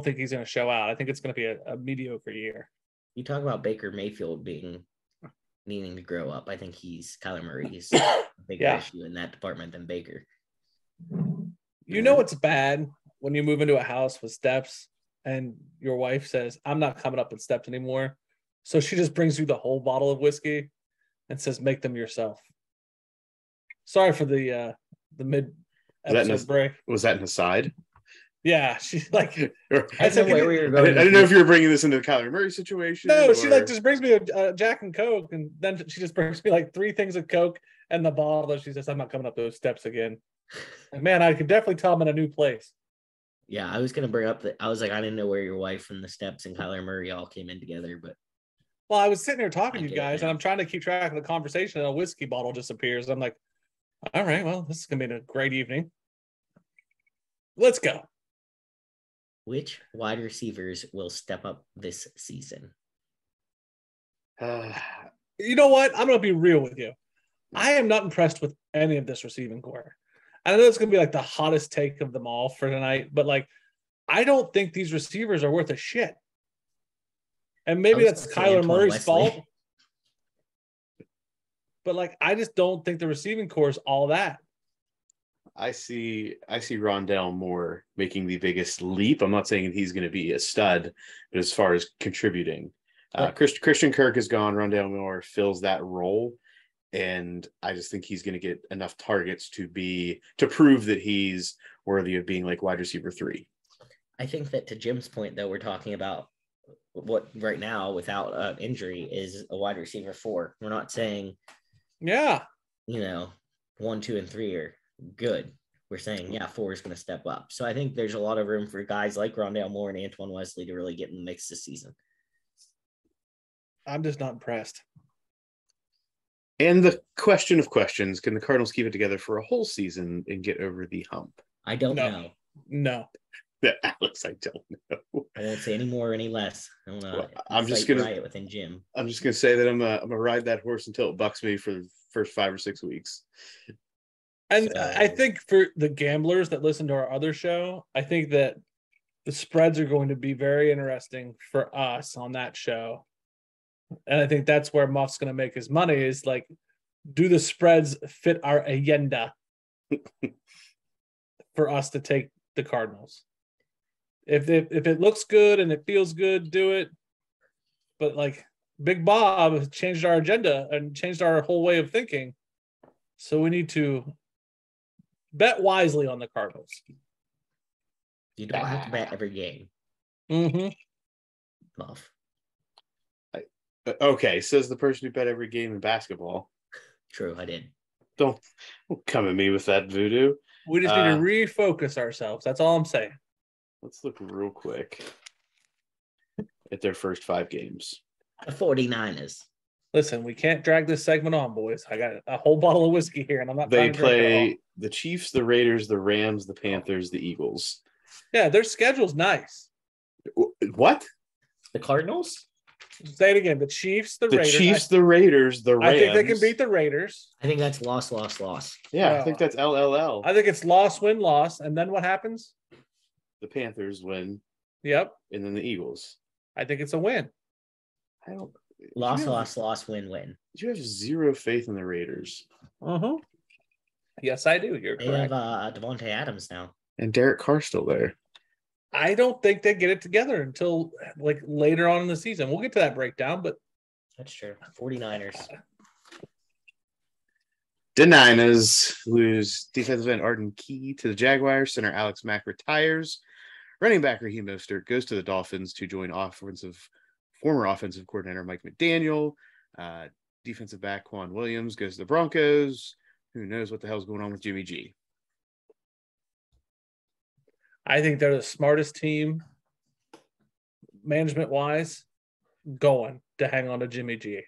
[SPEAKER 3] think he's going to show out. I think it's going to be a mediocre year.
[SPEAKER 4] You talk about Baker Mayfield needing to grow up. I think Kyler Murray's a bigger issue in that department than Baker.
[SPEAKER 3] You know it's bad when you move into a house with steps and your wife says, I'm not coming up with steps anymore. So she just brings you the whole bottle of whiskey and says, make them yourself. Sorry for the mid episode break.
[SPEAKER 1] Was that an aside?
[SPEAKER 3] Yeah, she's like,
[SPEAKER 1] I didn't know if you were bringing this into the Kyler Murray situation.
[SPEAKER 3] No, she like just brings me a Jack and Coke, and then she just brings me like 3 things of Coke and the bottle. She says, I'm not coming up those steps again. Like, man, I could definitely tell I'm in a new place.
[SPEAKER 4] Yeah, I was gonna bring up that I was like, I didn't know where your wife and the Steps and Kyler Murray all came in together, but
[SPEAKER 3] Well, I was sitting here talking
[SPEAKER 4] I
[SPEAKER 3] to you
[SPEAKER 4] get it
[SPEAKER 3] guys,
[SPEAKER 4] now.
[SPEAKER 3] and I'm trying to keep track of the conversation, and a whiskey bottle just appears. I'm like, all right, well, this is gonna be a great evening. Let's go.
[SPEAKER 4] Which wide receivers will step up this season?
[SPEAKER 3] You know what? I'm gonna be real with you. I am not impressed with any of this receiving core. I know it's gonna be like the hottest take of them all for tonight, but like, I don't think these receivers are worth a shit. And maybe that's Kyler Murray's fault. But like, I just don't think the receiving core is all that.
[SPEAKER 1] I see Rondell Moore making the biggest leap. I'm not saying he's going to be a stud, but as far as contributing, Christian Kirk is gone. Rondell Moore fills that role, and I just think he's going to get enough targets to prove that he's worthy of being like wide receiver 3.
[SPEAKER 4] I think that to Jim's point, though, we're talking about what right now without injury is a wide receiver 4. We're not saying,
[SPEAKER 3] 1,
[SPEAKER 4] 2, and 3 are good. We're saying, 4 is going to step up. So I think there's a lot of room for guys like Rondell Moore and Antoine Wesley to really get in the mix this season.
[SPEAKER 3] I'm just not impressed.
[SPEAKER 1] And the question of questions, can the Cardinals keep it together for a whole season and get over the hump?
[SPEAKER 4] I don't know.
[SPEAKER 3] No.
[SPEAKER 1] Alex, I don't know.
[SPEAKER 4] I won't say any more or any less.
[SPEAKER 1] I'm just gonna
[SPEAKER 4] riot within Jim.
[SPEAKER 1] I'm just gonna say that I'm gonna ride that horse until it bucks me for the first 5 or 6 weeks.
[SPEAKER 3] And I think for the gamblers that listen to our other show, I think that the spreads are going to be very interesting for us on that show. And I think that's where Muff's going to make his money is like, do the spreads fit our agenda for us to take the Cardinals? If it looks good and it feels good, do it. But like Big Bob changed our agenda and changed our whole way of thinking. So we need to bet wisely on the Cardinals.
[SPEAKER 4] You don't have to bet every game.
[SPEAKER 3] Mm-hmm.
[SPEAKER 4] Muff.
[SPEAKER 1] Okay, says the person who bet every game in basketball.
[SPEAKER 4] True, I did.
[SPEAKER 1] Don't come at me with that voodoo.
[SPEAKER 3] We just need to refocus ourselves. That's all I'm saying.
[SPEAKER 1] Let's look real quick at their first 5 games.
[SPEAKER 4] The 49ers.
[SPEAKER 3] Listen, we can't drag this segment on, boys. I got a whole bottle of whiskey here, and I'm not.
[SPEAKER 1] They play the Chiefs, the Raiders, the Rams, the Panthers, the Eagles.
[SPEAKER 3] Yeah, their schedule's nice.
[SPEAKER 1] What?
[SPEAKER 4] The Cardinals?
[SPEAKER 3] Say it again. The Chiefs, the Raiders.
[SPEAKER 1] The Chiefs, the Raiders, the Rams.
[SPEAKER 3] I think they can beat the Raiders.
[SPEAKER 4] I think that's loss.
[SPEAKER 1] Yeah, I think that's LLL.
[SPEAKER 3] I think it's loss, win, loss. And then what happens?
[SPEAKER 1] The Panthers win.
[SPEAKER 3] Yep.
[SPEAKER 1] And then the Eagles.
[SPEAKER 3] I think it's a win.
[SPEAKER 1] I don't.
[SPEAKER 4] Loss, win.
[SPEAKER 1] You have zero faith in the Raiders.
[SPEAKER 3] Uh-huh. Yes, I do. You're correct.
[SPEAKER 4] They have Devontae Adams now.
[SPEAKER 1] And Derek Carr's still there.
[SPEAKER 3] I don't think they get it together until like later on in the season. We'll get to that breakdown, but
[SPEAKER 4] that's true. 49ers.
[SPEAKER 1] The Niners lose defensive end Arden Key to the Jaguars. Center Alex Mack retires. Running back Raheem Mostert goes to the Dolphins to join former offensive coordinator Mike McDaniel. Defensive back Quan Williams goes to the Broncos. Who knows what the hell's going on with Jimmy G?
[SPEAKER 3] I think they're the smartest team, management-wise, going to hang on to Jimmy G.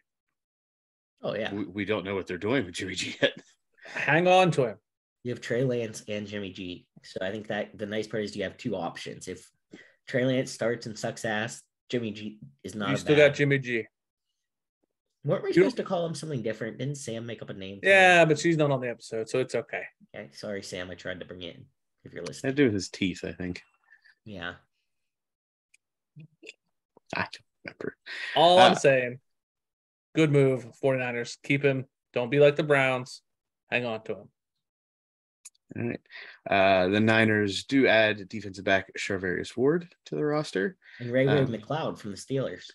[SPEAKER 4] Oh, yeah.
[SPEAKER 1] We don't know what they're doing with Jimmy G yet.
[SPEAKER 3] Hang on to him.
[SPEAKER 4] You have Trey Lance and Jimmy G. So I think that the nice part is you have 2 options. If Trey Lance starts and sucks ass, Jimmy G is not.
[SPEAKER 3] You still got Jimmy G.
[SPEAKER 4] Weren't we supposed to call him something different? Didn't Sam make up a name?
[SPEAKER 3] Yeah, but she's not on the episode, so it's okay.
[SPEAKER 4] Okay, sorry, Sam. I tried to bring it in. If you're listening,
[SPEAKER 1] That do with his teeth, I think.
[SPEAKER 4] Yeah.
[SPEAKER 1] I don't remember.
[SPEAKER 3] All I'm saying, good move, 49ers. Keep him. Don't be like the Browns. Hang on to him.
[SPEAKER 1] All right. The Niners do add defensive back Charvarius Ward to the roster.
[SPEAKER 4] And Ray McLeod from the Steelers.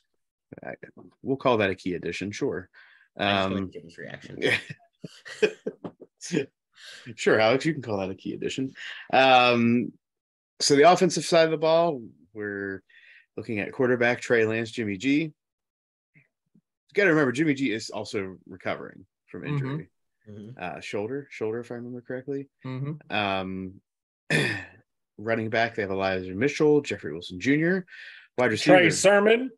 [SPEAKER 1] We'll call that a key addition, sure.
[SPEAKER 4] Jim's reaction.
[SPEAKER 1] Sure, Alex, you can call that a key addition. So the offensive side of the ball, we're looking at quarterback Trey Lance, Jimmy G. You got to remember, Jimmy G is also recovering from injury.
[SPEAKER 3] Mm-hmm.
[SPEAKER 1] Shoulder, if I remember correctly.
[SPEAKER 3] Mm-hmm.
[SPEAKER 1] Running back, they have Elijah Mitchell, Jeffrey Wilson Jr. Wide receiver,
[SPEAKER 3] Trey Sermon.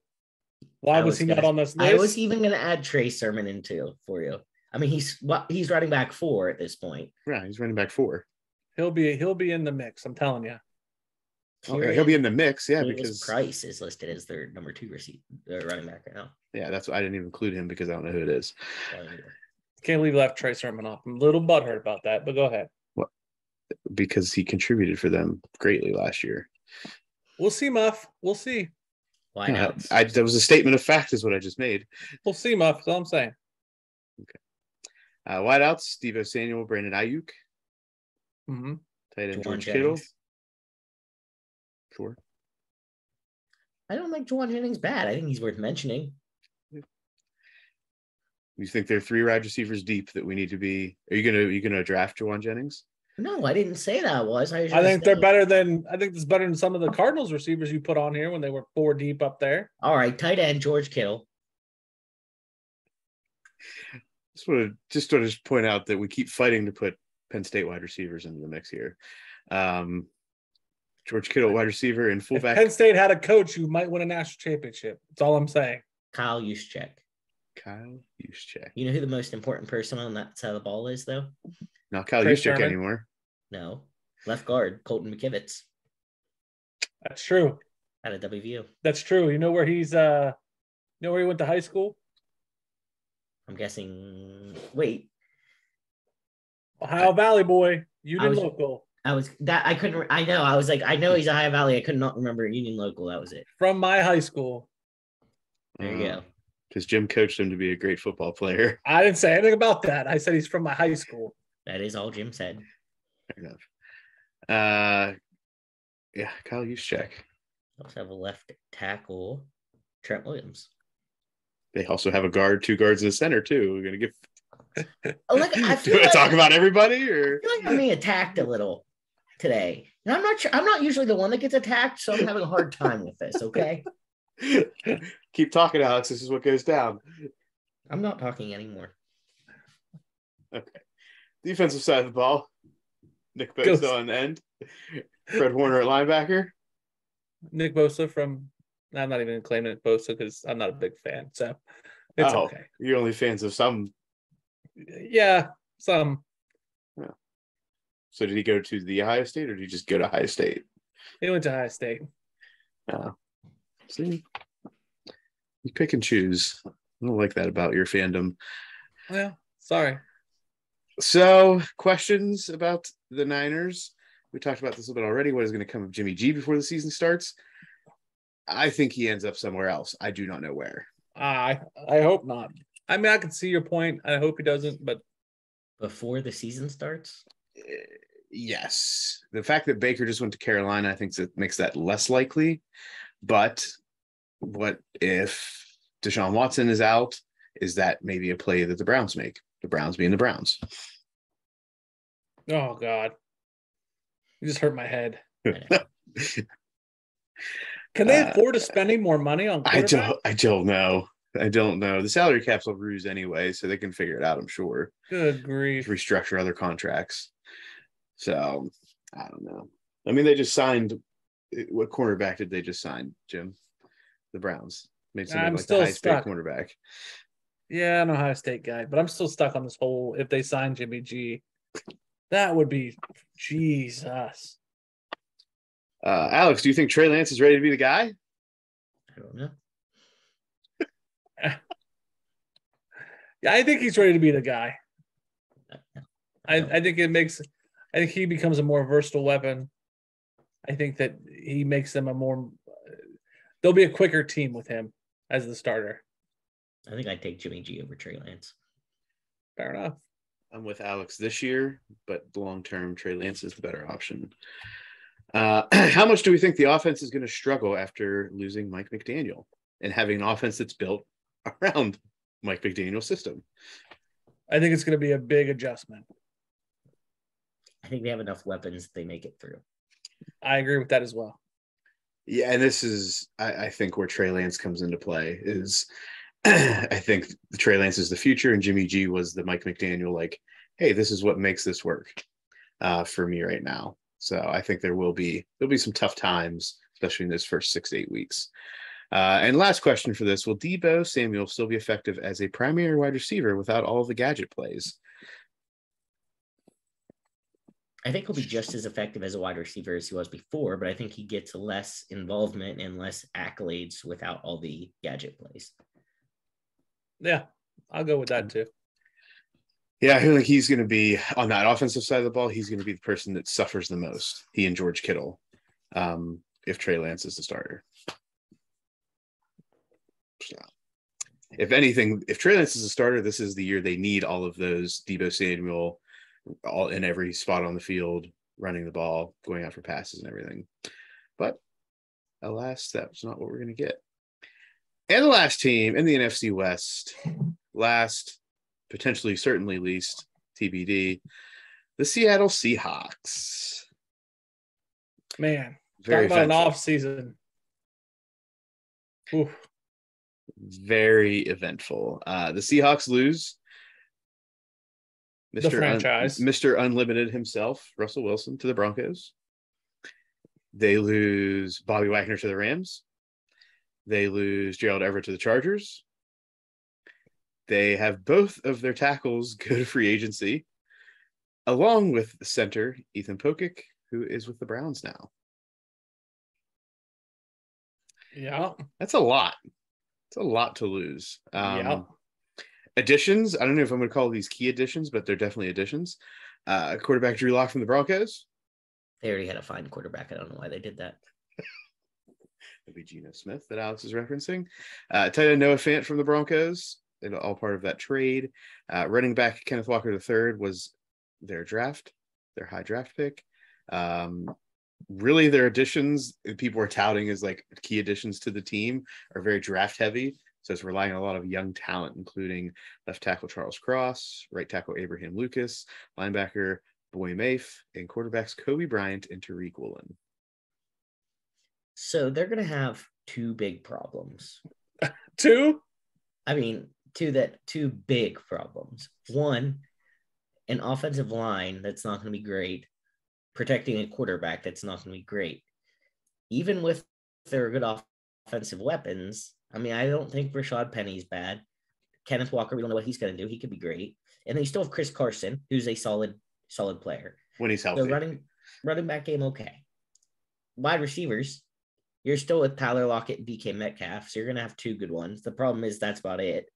[SPEAKER 3] Why was he not on this list?
[SPEAKER 4] I was even going to add Trey Sermon into for you. I mean, he's running back 4 at this point.
[SPEAKER 1] Yeah, he's running back 4.
[SPEAKER 3] He'll be in the mix. I'm telling you.
[SPEAKER 1] He'll be in the mix, yeah, because
[SPEAKER 4] Price is listed as their number 2 running back right now.
[SPEAKER 1] Yeah, that's why I didn't even include him because I don't know who it is.
[SPEAKER 3] Can't believe left Trey Sermon off. I'm a little butthurt about that, but go ahead.
[SPEAKER 1] What? Because he contributed for them greatly last year.
[SPEAKER 3] We'll see, Muff. We'll see.
[SPEAKER 4] Why not?
[SPEAKER 1] That was a statement of fact, is what I just made.
[SPEAKER 3] We'll see, Muff. That's all I'm saying.
[SPEAKER 1] Okay. Wideouts: Steve Samuel, Brandon Ayuk.
[SPEAKER 3] Mm-hmm.
[SPEAKER 1] Tight end George Kittle. Sure.
[SPEAKER 4] I don't think Juwan Jennings bad. I think he's worth mentioning.
[SPEAKER 1] You think they're 3 wide receivers deep that we need to be? Are you gonna draft Juwan Jennings?
[SPEAKER 4] No, I didn't say that was.
[SPEAKER 3] I think they're better than. I think it's better than some of the Cardinals receivers you put on here when they were 4 deep up there.
[SPEAKER 4] All right, tight end George Kittle.
[SPEAKER 1] Just want to point out that we keep fighting to put Penn State wide receivers into the mix here. George Kittle, wide receiver and fullback.
[SPEAKER 3] If Penn State had a coach who might win a national championship. That's all I'm saying.
[SPEAKER 4] Kyle Juszczyk. You know who the most important person on that side of the ball is, though?
[SPEAKER 1] Not Kyle Juszczyk anymore.
[SPEAKER 4] No. Left guard, Colton McKivitz.
[SPEAKER 3] That's true.
[SPEAKER 4] Out of WVU.
[SPEAKER 3] That's true. You know where he's you know where he went to high school?
[SPEAKER 4] I'm guessing. Wait.
[SPEAKER 3] Ohio Valley boy. Union Local.
[SPEAKER 4] I was like, I know he's a Ohio Valley. I could not remember Union Local. That was it.
[SPEAKER 3] From my high school.
[SPEAKER 4] There you go.
[SPEAKER 1] Because Jim coached him to be a great football player.
[SPEAKER 3] I didn't say anything about that. I said he's from my high school.
[SPEAKER 4] That is all Jim said.
[SPEAKER 1] Fair enough. Yeah, Kyle Juszczyk.
[SPEAKER 4] Also have a left tackle, Trent Williams.
[SPEAKER 1] They also have a guard, 2 guards in the center too. We're gonna give.
[SPEAKER 4] I
[SPEAKER 1] Do we talk about everybody, or
[SPEAKER 4] I feel like I'm being attacked a little today? And I'm not sure. I'm not usually the one that gets attacked, so I'm having a hard time with this. Okay.
[SPEAKER 1] Keep talking, Alex. This is what goes down.
[SPEAKER 4] I'm not talking anymore.
[SPEAKER 1] Okay. Defensive side of the ball. Nick Bosa on the end. Fred Warner at linebacker.
[SPEAKER 3] Nick Bosa from. I'm not even claiming it Bosa because I'm not a big fan. So it's okay.
[SPEAKER 1] You're only fans of some.
[SPEAKER 3] Yeah, some.
[SPEAKER 1] Yeah. So did he go to the Ohio State, or did he just go to Ohio State?
[SPEAKER 3] He went to Ohio State.
[SPEAKER 1] See, you pick and choose. I don't like that about your fandom.
[SPEAKER 3] Well, sorry.
[SPEAKER 1] So, questions about the Niners? We talked about this a little bit already. What is going to come of Jimmy G before the season starts? I think he ends up somewhere else. I do not know where.
[SPEAKER 3] I hope not. I mean, I can see your point. I hope he doesn't, but
[SPEAKER 4] before the season starts?
[SPEAKER 1] Yes. The fact that Baker just went to Carolina, I think that makes that less likely. But what if Deshaun Watson is out? Is that maybe a play that the Browns make? The Browns being the Browns.
[SPEAKER 3] Oh, God. You just hurt my head. Can they afford to spend any more money on quarterback?
[SPEAKER 1] I don't know. The salary cap's will ruse anyway, so they can figure it out, I'm sure.
[SPEAKER 3] Good grief.
[SPEAKER 1] Restructure other contracts. So, I don't know. I mean, they just signed – what cornerback did they just sign, Jim? The Browns. Made somebody like the highest paid cornerback.
[SPEAKER 3] Yeah, I'm a Ohio State guy, but I'm still stuck on this whole if they sign Jimmy G. That would be Jesus.
[SPEAKER 1] Alex, do you think Trey Lance is ready to be the guy?
[SPEAKER 4] I don't know.
[SPEAKER 3] Yeah, I think he's ready to be the guy. I think he becomes a more versatile weapon. I think that he makes them they'll be a quicker team with him as the starter.
[SPEAKER 4] I think I'd take Jimmy G over Trey Lance.
[SPEAKER 3] Fair enough.
[SPEAKER 1] I'm with Alex this year, but long-term, Trey Lance is the better option. How much do we think the offense is going to struggle after losing Mike McDaniel and having an offense that's built around Mike McDaniel's system?
[SPEAKER 3] I think it's going to be a big adjustment.
[SPEAKER 4] I think they have enough weapons that they make it through.
[SPEAKER 3] I agree with that as well.
[SPEAKER 1] Yeah, and this is, I think, where Trey Lance comes into play is I think Trey Lance is the future, and Jimmy G was the Mike McDaniel, like, hey, this is what makes this work for me right now. So I think there'll be some tough times, especially in those first 6 to 8 weeks. And last question for this: will Deebo Samuel still be effective as a primary wide receiver without all of the gadget plays?
[SPEAKER 4] I think he'll be just as effective as a wide receiver as he was before, but I think he gets less involvement and less accolades without all the gadget plays.
[SPEAKER 3] Yeah, I'll go with that too.
[SPEAKER 1] Yeah, I feel like he's going to be on that offensive side of the ball. He's going to be the person that suffers the most. He and George Kittle, if Trey Lance is the starter. So, if anything, if Trey Lance is a starter, this is the year they need all of those Deebo Samuel, all in every spot on the field, running the ball, going out for passes and everything. But alas, that's not what we're going to get. And the last team in the NFC West, potentially certainly least, TBD, the Seattle Seahawks.
[SPEAKER 3] Man, very talk about an off season. Oof.
[SPEAKER 1] Very eventful. The Seahawks lose
[SPEAKER 3] the franchise.
[SPEAKER 1] Mr. Unlimited himself, Russell Wilson, to the Broncos. They lose Bobby Wagner to the Rams. They lose Gerald Everett to the Chargers. They have both of their tackles go to free agency, along with center Ethan Pokic, who is with the Browns now.
[SPEAKER 3] Yeah.
[SPEAKER 1] That's a lot. It's a lot to lose.
[SPEAKER 3] Yeah.
[SPEAKER 1] Additions, I don't know if I'm going to call these key additions, but they're definitely additions. Quarterback Drew Lock from the Broncos.
[SPEAKER 4] They already had a fine quarterback. I don't know why they did that.
[SPEAKER 1] It'll be Geno Smith that Alex is referencing. Tight end Noah Fant from the Broncos. They're all part of that trade. Running back Kenneth Walker III was their high draft pick. Really, their additions, people are touting as like key additions to the team, are very draft heavy. So it's relying on a lot of young talent, including left tackle Charles Cross, right tackle Abraham Lucas, linebacker Boy Mafe, and quarterbacks Kobe Bryant and Tariq Woolen.
[SPEAKER 4] So they're going to have two big problems.
[SPEAKER 3] Two?
[SPEAKER 4] I mean, two big problems. One, an offensive line that's not going to be great, protecting a quarterback that's not going to be great. Even with their good offensive weapons, I mean, I don't think Rashad Penny's bad. Kenneth Walker, we don't know what he's going to do. He could be great. And then you still have Chris Carson, who's a solid player.
[SPEAKER 1] When he's healthy.
[SPEAKER 4] So running back game, okay. Wide receivers, you're still with Tyler Lockett and DK Metcalf, so you're going to have two good ones. The problem is that's about it.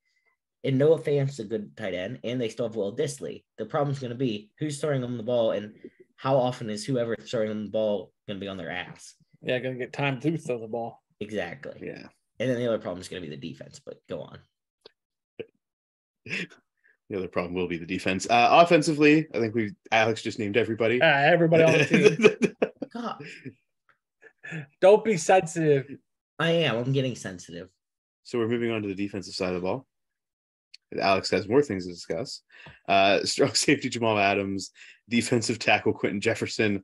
[SPEAKER 4] And Noah Fant's a good tight end, and they still have Will Dissly. The problem's going to be who's throwing them the ball and how often is whoever throwing them the ball going to be on their ass.
[SPEAKER 3] Yeah, going to get time to throw the ball.
[SPEAKER 4] Exactly.
[SPEAKER 1] Yeah.
[SPEAKER 4] And then the other problem is going to be the defense, but go on.
[SPEAKER 1] The other problem will be the defense. Offensively, I think Alex just named everybody.
[SPEAKER 3] Everybody on the team.
[SPEAKER 4] God.
[SPEAKER 3] Don't be sensitive.
[SPEAKER 4] I am. I'm getting sensitive.
[SPEAKER 1] So we're moving on to the defensive side of the ball. Alex has more things to discuss. Strong safety Jamal Adams, defensive tackle Quentin Jefferson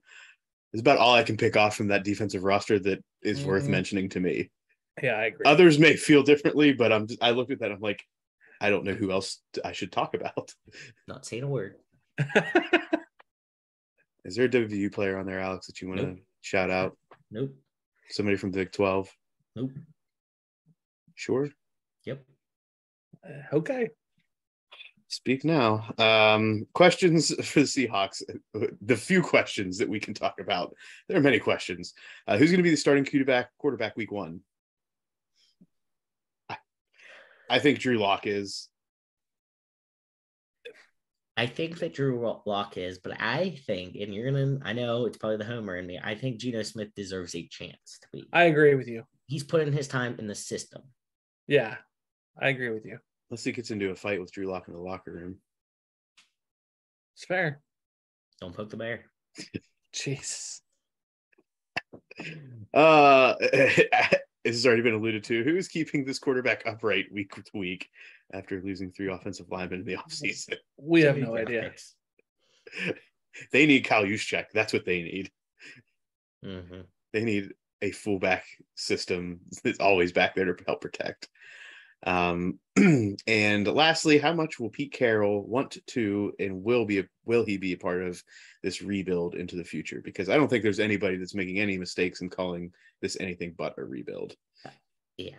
[SPEAKER 1] is about all I can pick off from that defensive roster that is worth mentioning to me.
[SPEAKER 3] Yeah, I agree.
[SPEAKER 1] Others may feel differently, but I looked at that. I'm like, I don't know who else I should talk about.
[SPEAKER 4] Not saying a word.
[SPEAKER 1] Is there a WVU player on there, Alex, that you want to shout out?
[SPEAKER 4] Nope.
[SPEAKER 1] Somebody from the Big 12?
[SPEAKER 4] Nope.
[SPEAKER 1] Sure?
[SPEAKER 4] Yep.
[SPEAKER 3] Okay.
[SPEAKER 1] Speak now. Questions for the Seahawks. The few questions that we can talk about. There are many questions. Who's going to be the starting quarterback week 1? I think Drew Lock is.
[SPEAKER 4] I think that Drew Lock is, but I think, and I know it's probably the homer in me, I think Geno Smith deserves a chance to be.
[SPEAKER 3] I agree with you.
[SPEAKER 4] He's put in his time in the system.
[SPEAKER 3] Yeah, I agree with you.
[SPEAKER 1] Unless he gets into a fight with Drew Lock in the locker room.
[SPEAKER 3] It's fair.
[SPEAKER 4] Don't poke the bear.
[SPEAKER 3] Jeez.
[SPEAKER 1] This has already been alluded to. Who is keeping this quarterback upright week to week after losing 3 offensive linemen in the offseason?
[SPEAKER 3] We have no idea.
[SPEAKER 1] They need Kyle Juszczyk. That's what they need.
[SPEAKER 4] Mm-hmm.
[SPEAKER 1] They need a fullback system that's always back there to help protect. And lastly, how much will Pete Carroll want to and will he be a part of this rebuild into the future? Because I don't think there's anybody that's making any mistakes in calling this anything but a rebuild.
[SPEAKER 4] Yeah.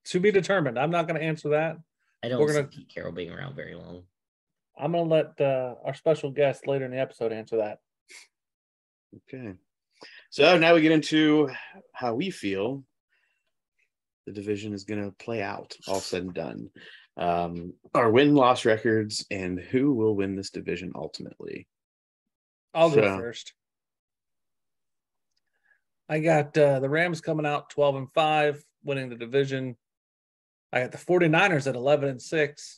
[SPEAKER 3] To be determined. I'm not going to answer that.
[SPEAKER 4] I don't see Pete Carroll being around very long.
[SPEAKER 3] I'm going to let our special guest later in the episode answer that.
[SPEAKER 1] Okay. So now we get into how we feel the division is going to play out, all said and done. Our win-loss records and who will win this division ultimately.
[SPEAKER 3] I'll go first. I got the Rams coming out 12-5, winning the division. I got the 49ers at 11-6.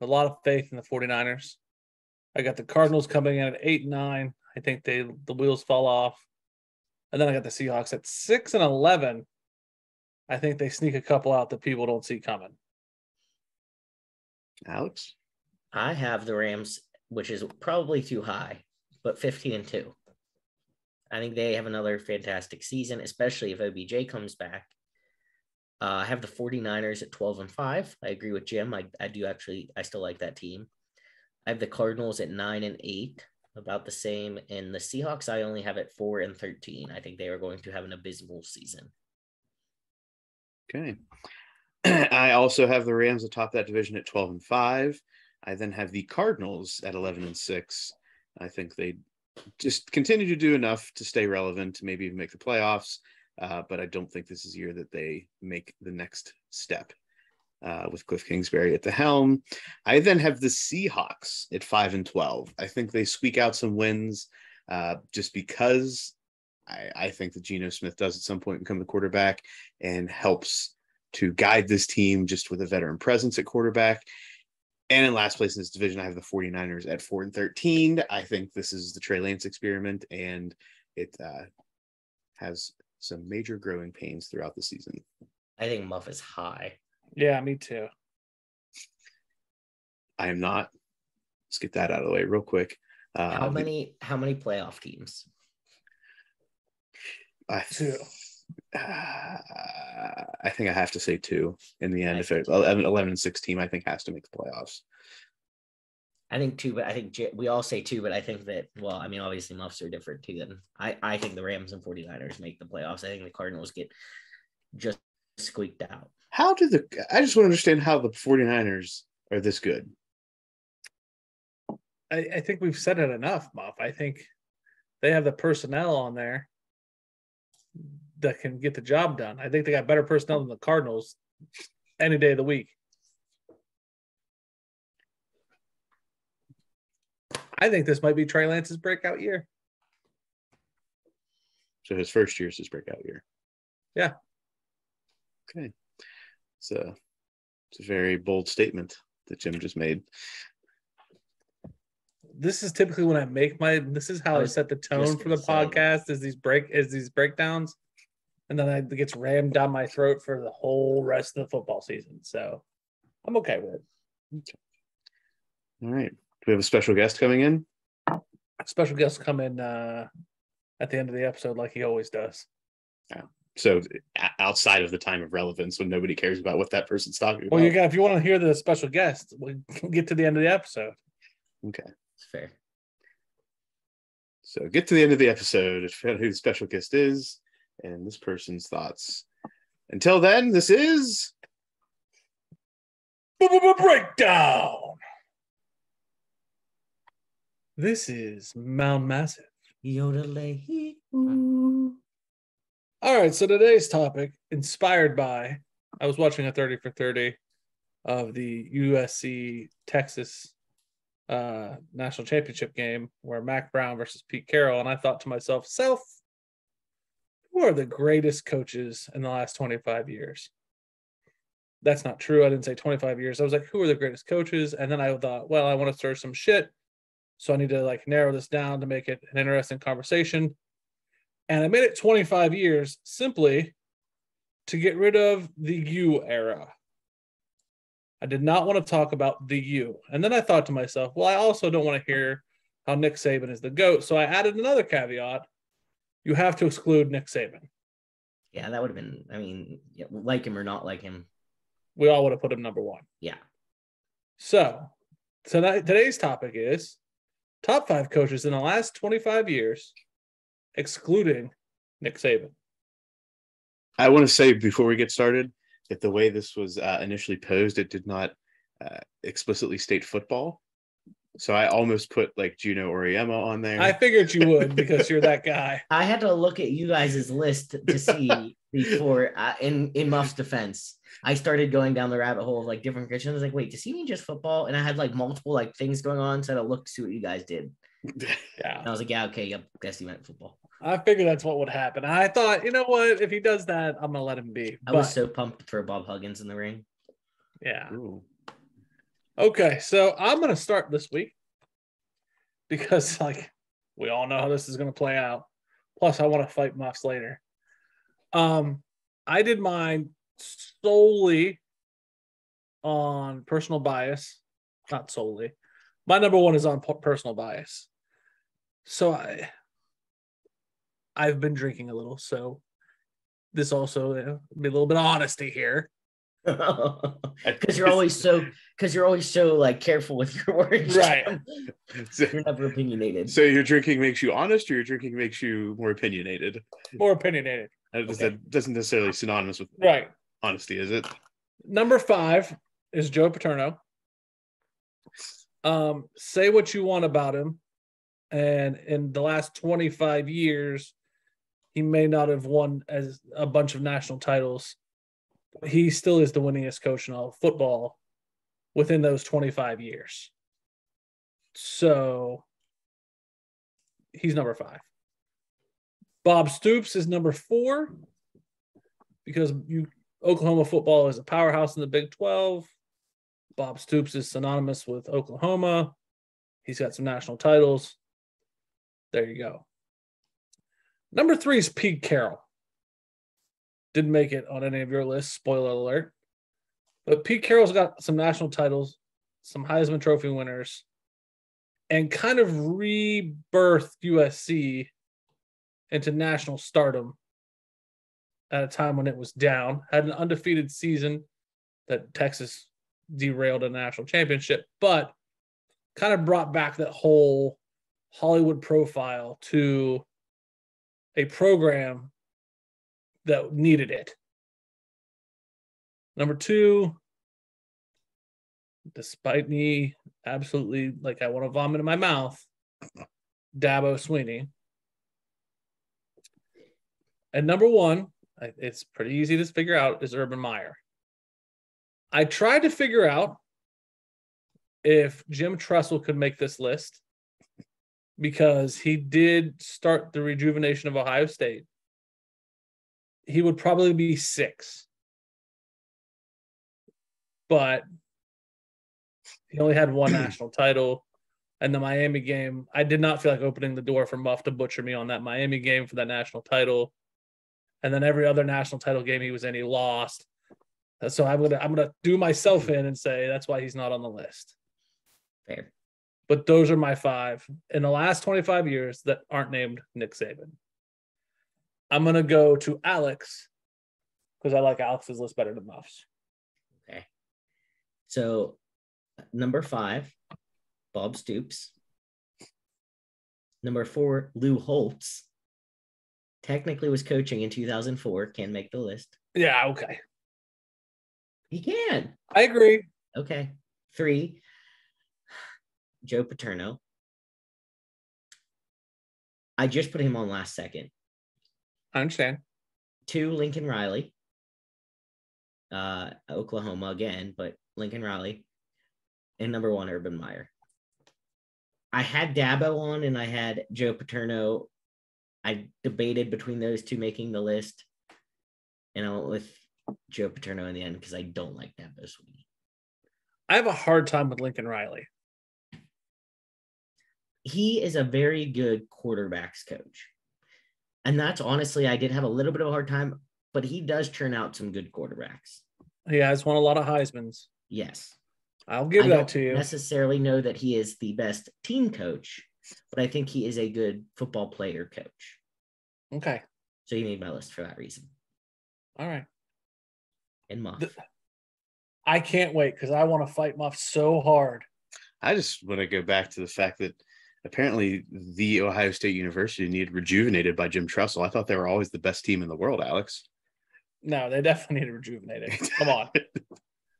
[SPEAKER 3] A lot of faith in the 49ers. I got the Cardinals coming in at 8-9. I think the wheels fall off. And then I got the Seahawks at 6-11. I think they sneak a couple out that people don't see coming.
[SPEAKER 1] Alex?
[SPEAKER 4] I have the Rams, which is probably too high, but 15-2. I think they have another fantastic season, especially if OBJ comes back. I have the 49ers at 12-5. I agree with Jim. I still like that team. I have the Cardinals at 9-8, about the same. And the Seahawks, I only have at 4-13. I think they are going to have an abysmal season.
[SPEAKER 1] Okay. I also have the Rams atop that division at 12-5. I then have the Cardinals at 11-6. I think they just continue to do enough to stay relevant, to maybe even make the playoffs. But I don't think this is the year that they make the next step with Cliff Kingsbury at the helm. I then have the Seahawks at 5-12. I think they squeak out some wins just because I think that Geno Smith does at some point become the quarterback and helps to guide this team just with a veteran presence at quarterback. And in last place in this division, I have the 49ers at 4-13. I think this is the Trey Lance experiment, and it has some major growing pains throughout the season.
[SPEAKER 4] I think Muff is high.
[SPEAKER 3] Yeah, me too.
[SPEAKER 1] I am not. Let's get that out of the way real quick.
[SPEAKER 4] How many playoff teams?
[SPEAKER 3] Two.
[SPEAKER 1] I think I have to say 2 in the end. If 11-6 team, I think has to make the playoffs.
[SPEAKER 4] I think 2, but I think we all say 2, but I think that, well, I mean, obviously Muffs are different too. Then I think the Rams and 49ers make the playoffs. I think the Cardinals get just squeaked out.
[SPEAKER 1] I just want to understand how the 49ers are this good.
[SPEAKER 3] I think we've said it enough, Muff. I think they have the personnel on there that can get the job done. I think they got better personnel than the Cardinals any day of the week. I think this might be Trey Lance's breakout year.
[SPEAKER 1] So his first year is his breakout year.
[SPEAKER 3] Yeah.
[SPEAKER 1] Okay. It's a very bold statement that Jim just made.
[SPEAKER 3] This is typically when I make this is how I set the tone for the podcast is these breakdowns. And then it gets rammed down my throat for the whole rest of the football season. So I'm okay with it.
[SPEAKER 1] Okay. All right. Do we have a special guest coming in?
[SPEAKER 3] Special guest come in at the end of the episode like he always does.
[SPEAKER 1] Yeah. So outside of the time of relevance when nobody cares about what that person's talking about.
[SPEAKER 3] Well, if you want to hear the special guest, we'll get to the end of the episode.
[SPEAKER 1] Okay.
[SPEAKER 4] It's fair.
[SPEAKER 1] So get to the end of the episode to find out who the special guest is and this person's thoughts. Until then, this is
[SPEAKER 3] Breakdown. This is Mount Massive.
[SPEAKER 4] Yodelay.
[SPEAKER 3] All right, so today's topic, inspired by, I was watching a 30 for 30 of the USC Texas national championship game where Mac Brown versus Pete Carroll, and I thought to myself, who are the greatest coaches in the last 25 years? That's not true. I didn't say 25 years. I was like, who are the greatest coaches? And then I thought, well, I want to stir some shit. So I need to narrow this down to make it an interesting conversation. And I made it 25 years simply to get rid of the U era. I did not want to talk about the U. And then I thought to myself, well, I also don't want to hear how Nick Saban is the GOAT. So I added another caveat. You have to exclude Nick Saban.
[SPEAKER 4] Yeah, that would have been, like him or not like him.
[SPEAKER 3] we all would have put him number one.
[SPEAKER 4] Yeah.
[SPEAKER 3] So today's topic is top 5 coaches in the last 25 years, excluding Nick Saban.
[SPEAKER 1] I want to say before we get started that the way this was initially posed, it did not explicitly state football. So I almost put like Gino Auriemma on there.
[SPEAKER 3] I figured you would because you're that guy.
[SPEAKER 4] I had to look at you guys' list to see before, in Muff's defense, I started going down the rabbit hole of like different coaches. I was like, wait, does he mean just football? And I had like multiple like things going on. So I had to look to see what you guys did.
[SPEAKER 3] Yeah.
[SPEAKER 4] And I was like, yeah, okay, yep, guess he meant football.
[SPEAKER 3] I figured that's what would happen. I thought, you know what? If he does that, I'm going to let him be.
[SPEAKER 4] I was so pumped to throw Bob Huggins in the ring.
[SPEAKER 3] Yeah.
[SPEAKER 1] Ooh.
[SPEAKER 3] Okay, so I'm going to start this week because, like, we all know how this is going to play out. Plus, I want to fight Muffs later. I did mine solely on personal bias. Not solely. My number one is on personal bias. So I've been drinking a little, so this also be a little bit of honesty here.
[SPEAKER 4] Because you're always so like careful with your words,
[SPEAKER 3] right?
[SPEAKER 4] You're never opinionated.
[SPEAKER 1] So your drinking makes you honest, or your drinking makes you more opinionated?
[SPEAKER 3] More opinionated.
[SPEAKER 1] That doesn't necessarily synonymous with
[SPEAKER 3] right
[SPEAKER 1] honesty, is it?
[SPEAKER 3] Number 5 is Joe Paterno. Say what you want about him, and in the last 25 years, he may not have won as a bunch of national titles. He still is the winningest coach in all of football within those 25 years. So he's number 5. Bob Stoops is number 4 because Oklahoma football is a powerhouse in the Big 12. Bob Stoops is synonymous with Oklahoma. He's got some national titles. There you go. Number 3 is Pete Carroll. Didn't make it on any of your lists, spoiler alert. But Pete Carroll's got some national titles, some Heisman Trophy winners, and kind of rebirthed USC into national stardom at a time when it was down. Had an undefeated season that Texas derailed a national championship, but kind of brought back that whole Hollywood profile to a program that needed it. Number 2, despite me absolutely like I want to vomit in my mouth, Dabo Swinney. And number 1, it's pretty easy to figure out, is Urban Meyer. I tried to figure out if Jim Tressel could make this list because he did start the rejuvenation of Ohio State. He would probably be 6. But he only had 1 national title. And the Miami game, I did not feel like opening the door for Muff to butcher me on that Miami game for that national title. And then every other national title game he was in, he lost. So I'm gonna do myself in and say that's why he's not on the list.
[SPEAKER 4] Fair.
[SPEAKER 3] But those are my 5 in the last 25 years that aren't named Nick Saban. I'm gonna go to Alex because I like Alex's list better than Muff's.
[SPEAKER 4] Okay. So number 5, Bob Stoops. Number 4, Lou Holtz. Technically was coaching in 2004. Can make the list.
[SPEAKER 3] Yeah, okay.
[SPEAKER 4] He can.
[SPEAKER 3] I agree.
[SPEAKER 4] Okay. 3, Joe Paterno. I just put him on last second.
[SPEAKER 3] I understand.
[SPEAKER 4] 2, Lincoln Riley. Oklahoma again, but Lincoln Riley. And number 1, Urban Meyer. I had Dabo on and I had Joe Paterno. I debated between those 2 making the list. And I went with Joe Paterno in the end because I don't like Dabo Swinney.
[SPEAKER 3] I have a hard time with Lincoln Riley.
[SPEAKER 4] He is a very good quarterbacks coach. And that's honestly, I did have a little bit of a hard time, but he does turn out some good quarterbacks.
[SPEAKER 3] He has won a lot of Heismans.
[SPEAKER 4] Yes.
[SPEAKER 3] I'll give that to you.
[SPEAKER 4] I don't necessarily know that he is the best team coach, but I think he is a good football player coach.
[SPEAKER 3] Okay.
[SPEAKER 4] So he made my list for that reason.
[SPEAKER 3] All right.
[SPEAKER 4] And Muff.
[SPEAKER 3] I can't wait because I want to fight Muff so hard.
[SPEAKER 1] I just want to go back to the fact that apparently the Ohio State University needed rejuvenated by Jim Tressel. I thought they were always the best team in the world, Alex.
[SPEAKER 3] No, they definitely need to rejuvenate it. Come on.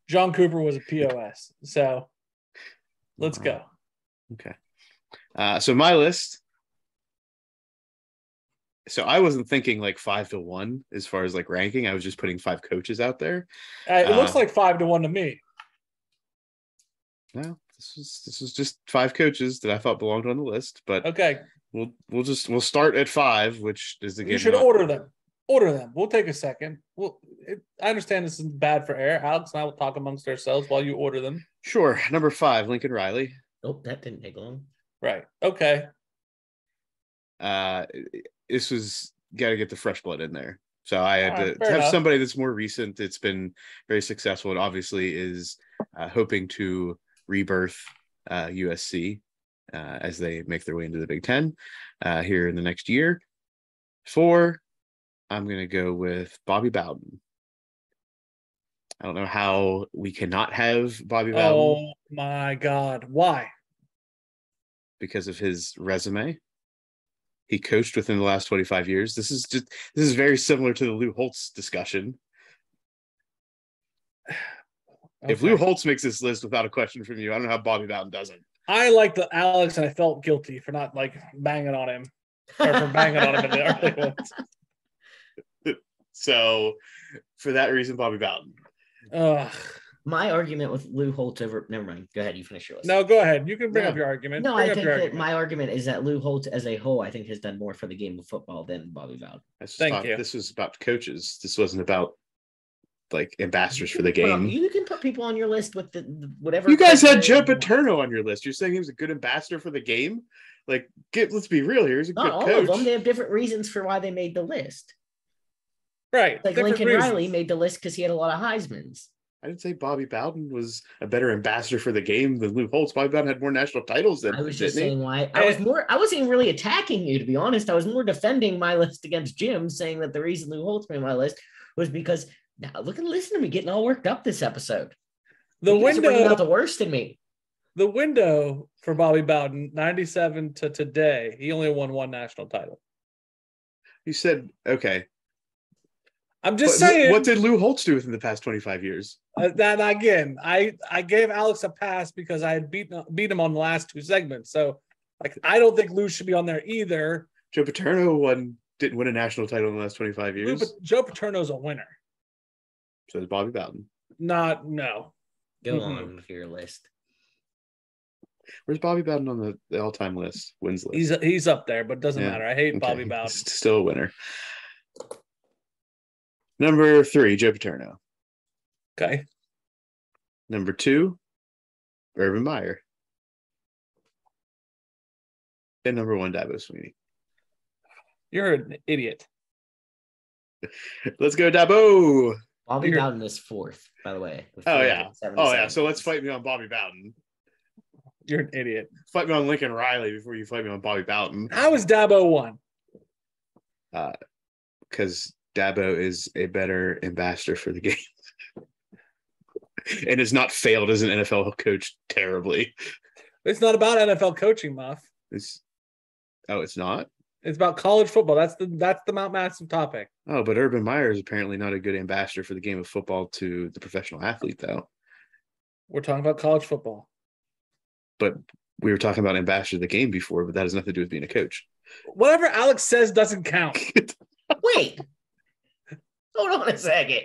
[SPEAKER 3] John Cooper was a POS. So let's go.
[SPEAKER 1] Okay. So my list. So I wasn't thinking like 5-1 as far as like ranking. I was just putting 5 coaches out there.
[SPEAKER 3] It looks like 5-1 to me.
[SPEAKER 1] No, this was just 5 coaches that I thought belonged on the list. But
[SPEAKER 3] okay,
[SPEAKER 1] we'll start at 5, which is again.
[SPEAKER 3] You should order them. Order them. We'll take a second. I understand this is bad for air. Alex and I will talk amongst ourselves while you order them.
[SPEAKER 1] Sure. Number 5, Lincoln Riley.
[SPEAKER 4] Oh, that didn't take long.
[SPEAKER 3] Right. Okay.
[SPEAKER 1] This was got to get the fresh blood in there. So I had to have
[SPEAKER 3] enough.
[SPEAKER 1] somebody that's more recent. It's been very successful and obviously is hoping to rebirth USC as they make their way into the Big Ten here in the next year. 4, I'm going to go with Bobby Bowden. I don't know how we cannot have Bobby Bowden.
[SPEAKER 3] Oh, my God. Why?
[SPEAKER 1] Because of his resume. He coached within the last 25 years. This is very similar to the Lou Holtz discussion. Okay. If Lou Holtz makes this list without a question from you, I don't know how Bobby Bowden doesn't.
[SPEAKER 3] I like the Alex, and I felt guilty for not like banging on him or for banging on him in the early ones.
[SPEAKER 1] So, for that reason, Bobby Bowden.
[SPEAKER 4] My argument with Lou Holtz over. Never mind. Go ahead. You finish your list.
[SPEAKER 3] No, go ahead. You can bring up your argument.
[SPEAKER 4] No, I think that my argument is that Lou Holtz as a whole, I think, has done more for the game of football than Bobby Bowden.
[SPEAKER 3] Thank you.
[SPEAKER 1] This was about coaches. This wasn't about like ambassadors for the game.
[SPEAKER 4] You can put people on your list with the whatever.
[SPEAKER 1] You guys had Joe Paterno on your list. You're saying he was a good ambassador for the game? Like, let's be real here. He's a good coach.
[SPEAKER 4] Not all of them. They have different reasons for why they made the list.
[SPEAKER 3] Right.
[SPEAKER 4] Like Lincoln Riley made the list because he had a lot of Heismans.
[SPEAKER 1] I didn't say Bobby Bowden was a better ambassador for the game than Lou Holtz. Bobby Bowden had more national titles than
[SPEAKER 4] I was just saying why. I wasn't even really attacking you, to be honest. I was more defending my list against Jim, saying that the reason Lou Holtz made my list was because now listen to me getting all worked up this episode.
[SPEAKER 3] The window
[SPEAKER 4] out the worst in me.
[SPEAKER 3] The window for Bobby Bowden, 97 to today, he only won 1 national title.
[SPEAKER 1] You said okay.
[SPEAKER 3] I'm just saying.
[SPEAKER 1] What did Lou Holtz do within the past 25 years?
[SPEAKER 3] That again, I gave Alex a pass because I had beat him on the last 2 segments. So, like, I don't think Lou should be on there either.
[SPEAKER 1] Joe Paterno didn't win a national title in the last 25 years.
[SPEAKER 3] Joe Paterno's a winner.
[SPEAKER 1] So is Bobby Bowden.
[SPEAKER 3] No.
[SPEAKER 4] Go on with your list.
[SPEAKER 1] Where's Bobby Bowden on the all-time list? Wins list.
[SPEAKER 3] He's up there, but it doesn't matter. I hate Bobby Bowden.
[SPEAKER 1] He's still a winner. Number 3, Joe Paterno.
[SPEAKER 3] Okay.
[SPEAKER 1] Number 2, Urban Meyer. And number 1, Dabo Swinney.
[SPEAKER 3] You're an idiot.
[SPEAKER 1] Let's go, Dabo.
[SPEAKER 4] Bobby Bowden is 4th, by the way.
[SPEAKER 1] Oh, yeah. So let's fight me on Bobby Bowden.
[SPEAKER 3] You're an idiot.
[SPEAKER 1] Fight me on Lincoln Riley before you fight me on Bobby Bowden.
[SPEAKER 3] How is Dabo 1?
[SPEAKER 1] Because Dabo is a better ambassador for the game. And has not failed as an NFL coach terribly.
[SPEAKER 3] It's not about NFL coaching, Muff.
[SPEAKER 1] It's not?
[SPEAKER 3] It's about college football. That's the Mount Massive topic.
[SPEAKER 1] Oh, but Urban Meyer is apparently not a good ambassador for the game of football to the professional athlete, though.
[SPEAKER 3] We're talking about college football.
[SPEAKER 1] But we were talking about ambassador of the game before, but that has nothing to do with being a coach.
[SPEAKER 3] Whatever Alex says doesn't count.
[SPEAKER 4] Wait. Hold on a second.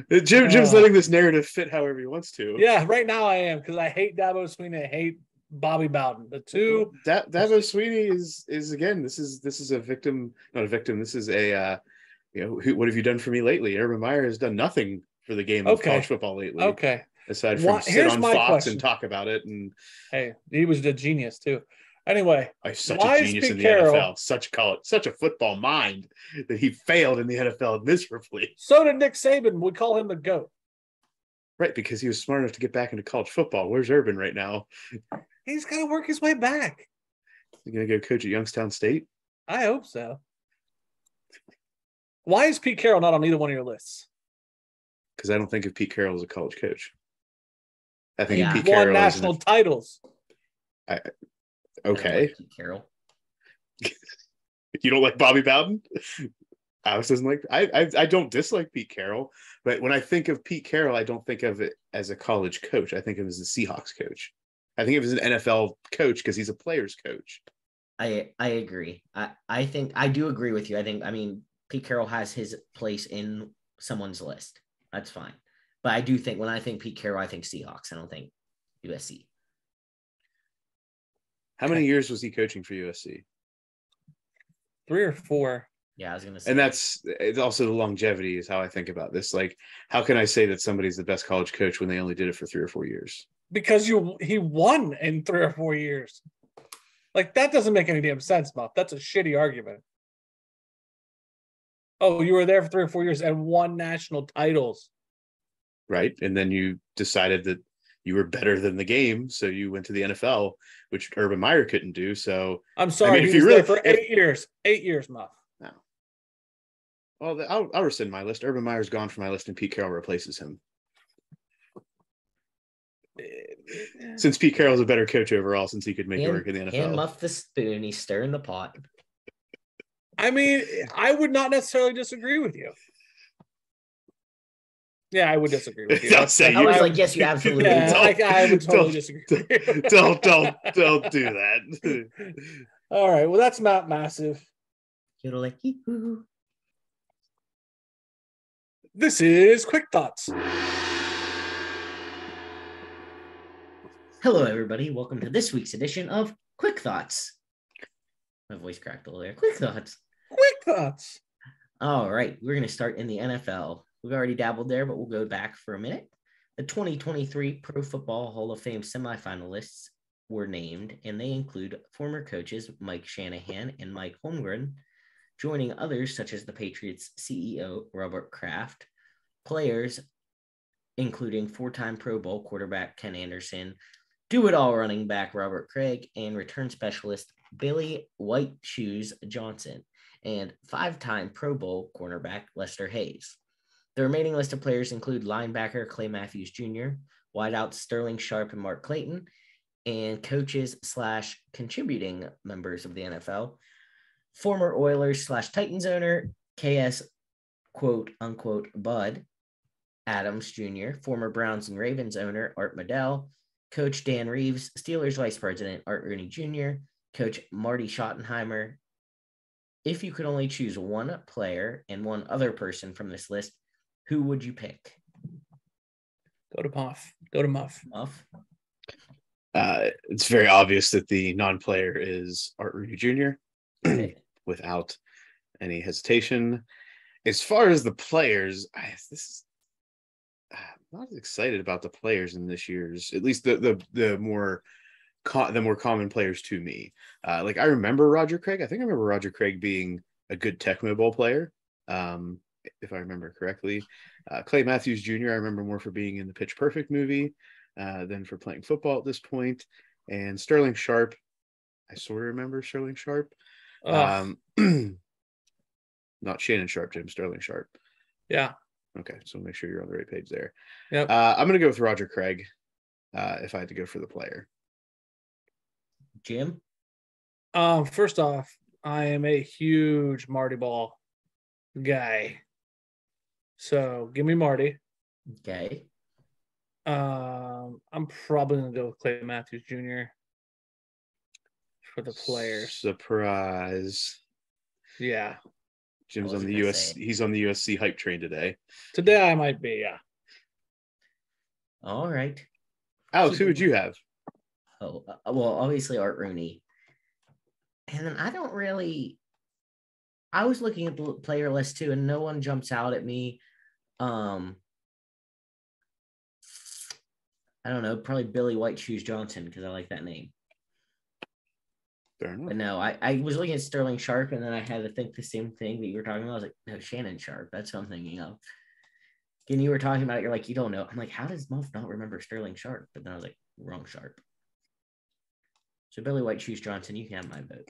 [SPEAKER 1] Jim's letting this narrative fit however he wants to.
[SPEAKER 3] Yeah, right now I am, because I hate Dabo Swinney. I hate Bobby Bowden. The two.
[SPEAKER 1] Dabo Swinney is again. This is a victim, not a victim. This is a what have you done for me lately? Urban Meyer has done nothing for the game of college football lately.
[SPEAKER 3] Okay.
[SPEAKER 1] Aside from sit on Fox and talk about it, and
[SPEAKER 3] hey, he was a genius too. Anyway,
[SPEAKER 1] such a genius in the NFL, such a football mind that he failed in the NFL miserably.
[SPEAKER 3] So did Nick Saban. We call him the GOAT.
[SPEAKER 1] Right, because he was smart enough to get back into college football. Where's Urban right now?
[SPEAKER 3] He's got to work his way back.
[SPEAKER 1] He's going to go coach at Youngstown State?
[SPEAKER 3] I hope so. Why is Pete Carroll not on either one of your lists?
[SPEAKER 1] because I don't think of Pete Carroll as a college coach. I think
[SPEAKER 4] Yeah.
[SPEAKER 1] of Pete
[SPEAKER 3] Won
[SPEAKER 1] Carroll
[SPEAKER 3] national titles.
[SPEAKER 1] okay.
[SPEAKER 4] I don't like Pete Carroll.
[SPEAKER 1] You don't like Bobby Bowden? Alex doesn't like. I don't dislike Pete Carroll, but when I think of Pete Carroll, I don't think of it as a college coach. I think of him as a Seahawks coach. I think of him as an NFL coach because he's a player's coach.
[SPEAKER 4] I agree. I think I do agree with you. I mean, Pete Carroll has his place in someone's list. That's fine. But I do think when I think Pete Carroll, I think Seahawks. I don't think USC.
[SPEAKER 1] How many years was he coaching for USC?
[SPEAKER 3] 3 or 4.
[SPEAKER 4] Yeah, I was gonna say.
[SPEAKER 1] And it's also the longevity is how I think about this. Like, how can I say that somebody's the best college coach when they only did it for 3 or 4 years?
[SPEAKER 3] Because he won in 3 or 4 years. Like, that doesn't make any damn sense, Muff. That's a shitty argument. Oh, you were there for 3 or 4 years and won national titles.
[SPEAKER 1] Right. And then you decided that you were better than the game. So you went to the NFL, which Urban Meyer couldn't do. So
[SPEAKER 3] I'm sorry, he was there for 8 years. 8 years, Muff.
[SPEAKER 1] No. Well, I'll rescind my list. Urban Meyer's gone from my list and Pete Carroll replaces him. Since Pete Carroll's a better coach overall, since he could make it work in the NFL.
[SPEAKER 4] And Muff the spoon, he's stirring the pot.
[SPEAKER 3] I mean, I would not necessarily disagree with you. Yeah, I would disagree with you.
[SPEAKER 4] I was like, yes, you absolutely.
[SPEAKER 3] Yeah, I would totally disagree.
[SPEAKER 1] Don't do that.
[SPEAKER 3] All right, well, that's not massive. This is Quick Thoughts.
[SPEAKER 4] Hello, everybody. Welcome to this week's edition of Quick Thoughts. My voice cracked a little there. Quick Thoughts.
[SPEAKER 3] Quick Thoughts.
[SPEAKER 4] All right, we're going to start in the NFL. We've already dabbled there, but we'll go back for a minute. The 2023 Pro Football Hall of Fame semifinalists were named, and they include former coaches Mike Shanahan and Mike Holmgren, joining others such as the Patriots CEO Robert Kraft, players including 4-time Pro Bowl quarterback Ken Anderson, do-it-all running back Robert Craig, and return specialist Billy White Shoes Johnson, and 5-time Pro Bowl cornerback Lester Hayes. The remaining list of players include linebacker Clay Matthews Jr., wideouts Sterling Sharp and Mark Clayton, and coaches/contributing members of the NFL, former Oilers/Titans owner KS quote-unquote Bud Adams Jr., former Browns and Ravens owner Art Modell, Coach Dan Reeves, Steelers Vice President Art Rooney Jr., Coach Marty Schottenheimer. If you could only choose one player and one other person from this list, who would you pick?
[SPEAKER 3] Go to Muff.
[SPEAKER 4] Muff.
[SPEAKER 1] It's very obvious that the non-player is Art Rooney Jr. without any hesitation. As far as the players, I'm not as excited about the players in this year's, at least the more common players to me. Like I remember Roger Craig. I think I remember Roger Craig being a good Tecmo Bowl player, if I remember correctly. Clay Matthews Jr. I remember more for being in the Pitch Perfect movie than for playing football at this point. And Sterling Sharp, I sort of remember Sterling Sharp. Not Shannon Sharp, Jim. Sterling Sharp.
[SPEAKER 3] Yeah.
[SPEAKER 1] Okay, so make sure you're on the right page there.
[SPEAKER 3] Yep.
[SPEAKER 1] I'm going to go with Roger Craig if I had to go for the player.
[SPEAKER 4] Jim?
[SPEAKER 3] First off, I am a huge Marty Ball guy. So give me Marty.
[SPEAKER 4] Okay.
[SPEAKER 3] I'm probably going to go with Clay Matthews Jr. for the players.
[SPEAKER 1] Surprise.
[SPEAKER 3] Yeah.
[SPEAKER 1] Jim's on the he's on the USC hype train today.
[SPEAKER 3] Today I might be, yeah.
[SPEAKER 4] All right.
[SPEAKER 1] Alex, who would you have?
[SPEAKER 4] Oh, well, obviously Art Rooney. And then I was looking at the player list too, and no one jumps out at me. I don't know, probably Billy White Shoes Johnson, because I like that name.
[SPEAKER 1] Fair enough.
[SPEAKER 4] But no, I was looking at Sterling Sharp, and then I had to think the same thing that you were talking about. I was like, no, Shannon Sharp. That's what I'm thinking of. And you were talking about it. You're like, you don't know. I'm like, how does Muff not remember Sterling Sharp? But then I was like, wrong Sharp. So Billy White Shoes Johnson, you can have my vote.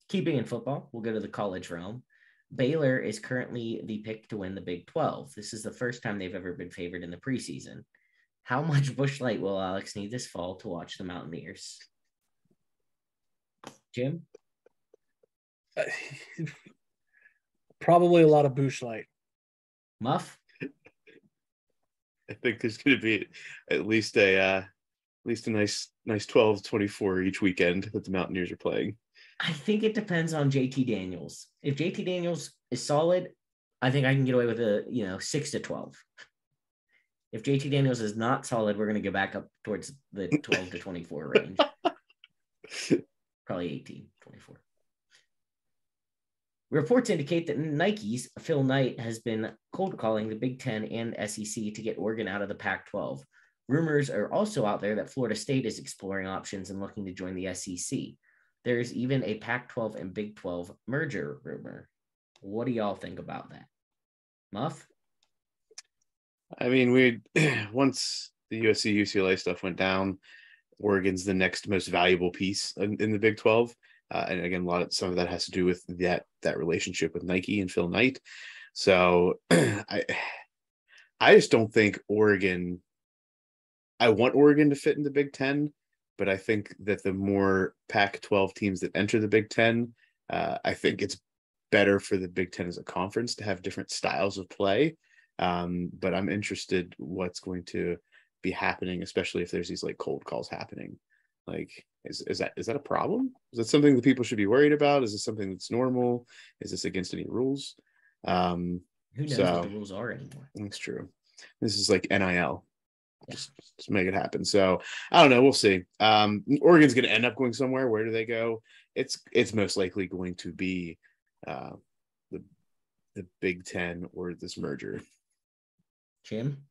[SPEAKER 4] Keeping in football, we'll go to the college realm. Baylor is currently the pick to win the Big 12. This is the first time they've ever been favored in the preseason. How much Busch Light will Alex need this fall to watch the Mountaineers? Jim?
[SPEAKER 3] Probably a lot of Busch Light.
[SPEAKER 4] Muff?
[SPEAKER 1] I think there's going to be at least a nice 12-24 each weekend that the Mountaineers are playing.
[SPEAKER 4] I think it depends on JT Daniels. If JT Daniels is solid, I think I can get away with 6-12. If JT Daniels is not solid, we're going to go back up towards the 12 to 24 range. Probably 18, 24. Reports indicate that Nike's Phil Knight has been cold calling the Big Ten and SEC to get Oregon out of the Pac-12. Rumors are also out there that Florida State is exploring options and looking to join the SEC. There is even a Pac-12 and Big 12 merger rumor. What do y'all think about that? Muff?
[SPEAKER 1] I mean, once the USC UCLA stuff went down, Oregon's the next most valuable piece in the Big 12. And again, some of that has to do with that relationship with Nike and Phil Knight. So I just don't think Oregon. I want Oregon to fit in the Big Ten, but I think that the more Pac-12 teams that enter the Big Ten, I think it's better for the Big Ten as a conference to have different styles of play. But I'm interested what's going to be happening, especially if there's these like cold calls happening. Like, is that a problem? Is that something that people should be worried about? Is this something that's normal? Is this against any rules?
[SPEAKER 4] Who knows what the rules are anymore?
[SPEAKER 1] That's true. This is like NIL. Yeah. Just make it happen. So I don't know. We'll see. Oregon's going to end up going somewhere. Where do they go? It's most likely going to be the Big Ten or this merger.
[SPEAKER 4] Jim?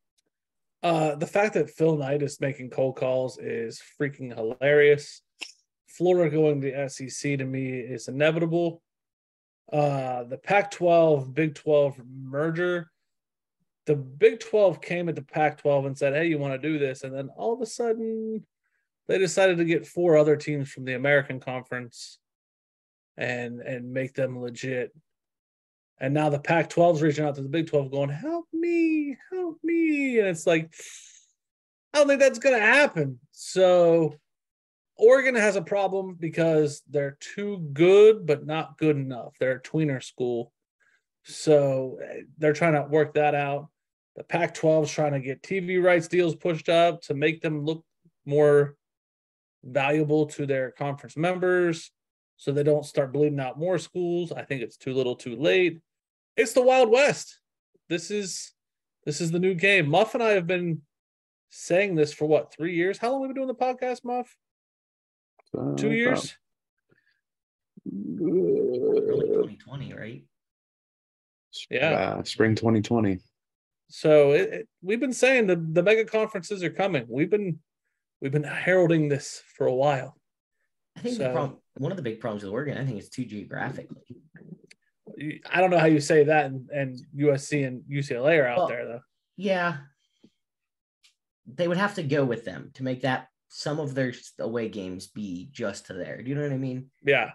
[SPEAKER 3] The fact that Phil Knight is making cold calls is freaking hilarious. Florida going to the SEC to me is inevitable. The Pac-12, Big 12 merger, the Big 12 came at the Pac-12 and said, hey, you want to do this? And then all of a sudden, they decided to get 4 other teams from the American Conference and make them legit. And now the Pac-12 is reaching out to the Big 12 going, help me. And it's like, I don't think that's going to happen. So Oregon has a problem because they're too good, but not good enough. They're a tweener school. So they're trying to work that out. The Pac-12 is trying to get TV rights deals pushed up to make them look more valuable to their conference members so they don't start bleeding out more schools. I think it's too little too late. It's the Wild West. This is the new game. Muff and I have been saying this for 3 years? How long have we been doing the podcast, Muff? 2 years?
[SPEAKER 4] Early 2020, right?
[SPEAKER 1] Yeah. Spring 2020.
[SPEAKER 3] So we've been saying the mega conferences are coming. We've been heralding this for a while.
[SPEAKER 4] I think one of the big problems with Oregon, I think, is too geographically.
[SPEAKER 3] I don't know how you say that, and USC and UCLA are out there, though.
[SPEAKER 4] Yeah. They would have to go with them to make that some of their away games be just to there. Do you know what I mean?
[SPEAKER 3] Yeah.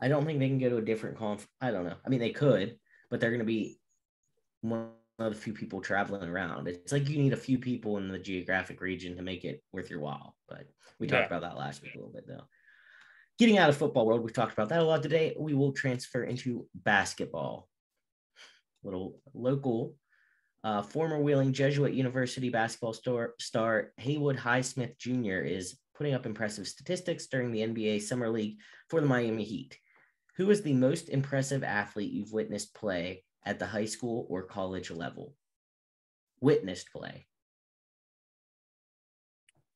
[SPEAKER 4] I don't think they can go to a different conference. I don't know. I mean, they could, but they're going to be one of the few people traveling around. It's like you need a few people in the geographic region to make it worth your while. But we talked about that last week a little bit, though. Getting out of football world, we've talked about that a lot today. We will transfer into basketball. Little local, former Wheeling Jesuit University basketball star Haywood Highsmith Jr. is putting up impressive statistics during the NBA Summer League for the Miami Heat. Who is the most impressive athlete you've witnessed play at the high school or college level? Witnessed play.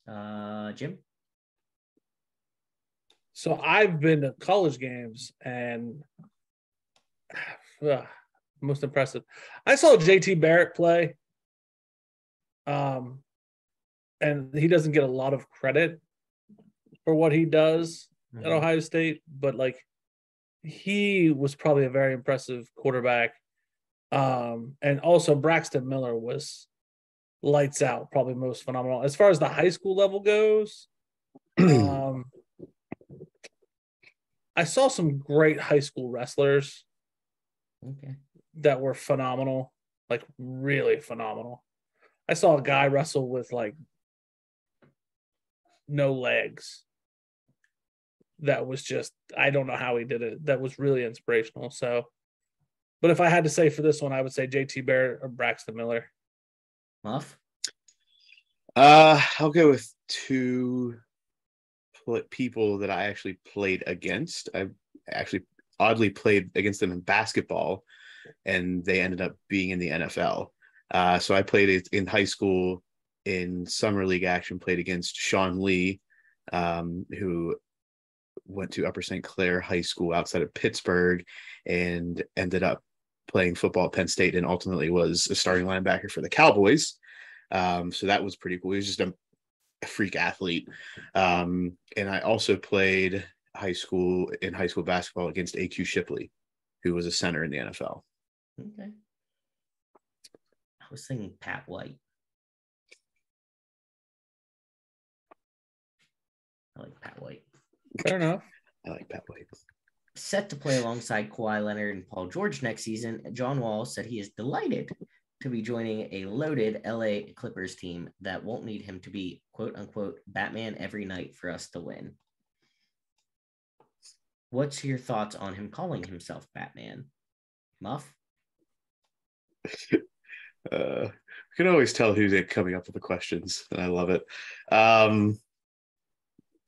[SPEAKER 4] Jim?
[SPEAKER 3] So I've been to college games and most impressive. I saw JT Barrett play. And he doesn't get a lot of credit for what he does at Ohio State, but he was probably a very impressive quarterback. And also Braxton Miller was lights out, probably most phenomenal. As far as the high school level goes, I saw some great high school wrestlers.
[SPEAKER 4] Okay.
[SPEAKER 3] that were phenomenal, like really phenomenal. I saw a guy wrestle with like no legs. That was just, I don't know how he did it. That was really inspirational. So, but if I had to say for this one, I would say JT Barrett or Braxton Miller.
[SPEAKER 4] Muff?
[SPEAKER 1] I'll go with two people that I actually played against. I actually oddly played against them in basketball, and they ended up being in the NFL. So I played it in high school in summer league action, played against Sean Lee, who went to Upper St. Clair High School outside of Pittsburgh and ended up playing football at Penn State and ultimately was a starting linebacker for the Cowboys. So that was pretty cool. He was just a freak athlete. And I also played high school basketball against AQ Shipley, who was a center in the NFL.
[SPEAKER 4] Okay. I was thinking Pat White. I like Pat White.
[SPEAKER 3] Fair enough.
[SPEAKER 1] I like Pat White.
[SPEAKER 4] Set to play alongside Kawhi Leonard and Paul George next season, John Wall said he is delighted to be joining a loaded LA Clippers team that won't need him to be, quote unquote, Batman every night for us to win. What's your thoughts on him calling himself Batman? Muff?
[SPEAKER 1] I can always tell who's coming up with the questions, and I love it.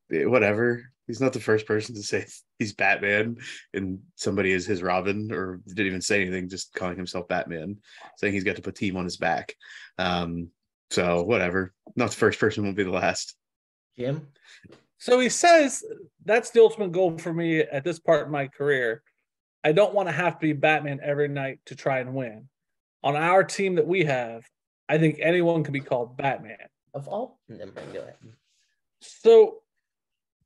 [SPEAKER 1] Whatever. He's not the first person to say he's Batman and somebody is his Robin, or didn't even say anything, just calling himself Batman, saying he's got to put team on his back. So whatever. Not the first person, won't be the last.
[SPEAKER 4] Jim?
[SPEAKER 3] So he says that's the ultimate goal for me at this part of my career. I don't want to have to be Batman every night to try and win. On our team that we have, I think anyone can be called Batman.
[SPEAKER 4] Of all? Go ahead.
[SPEAKER 3] So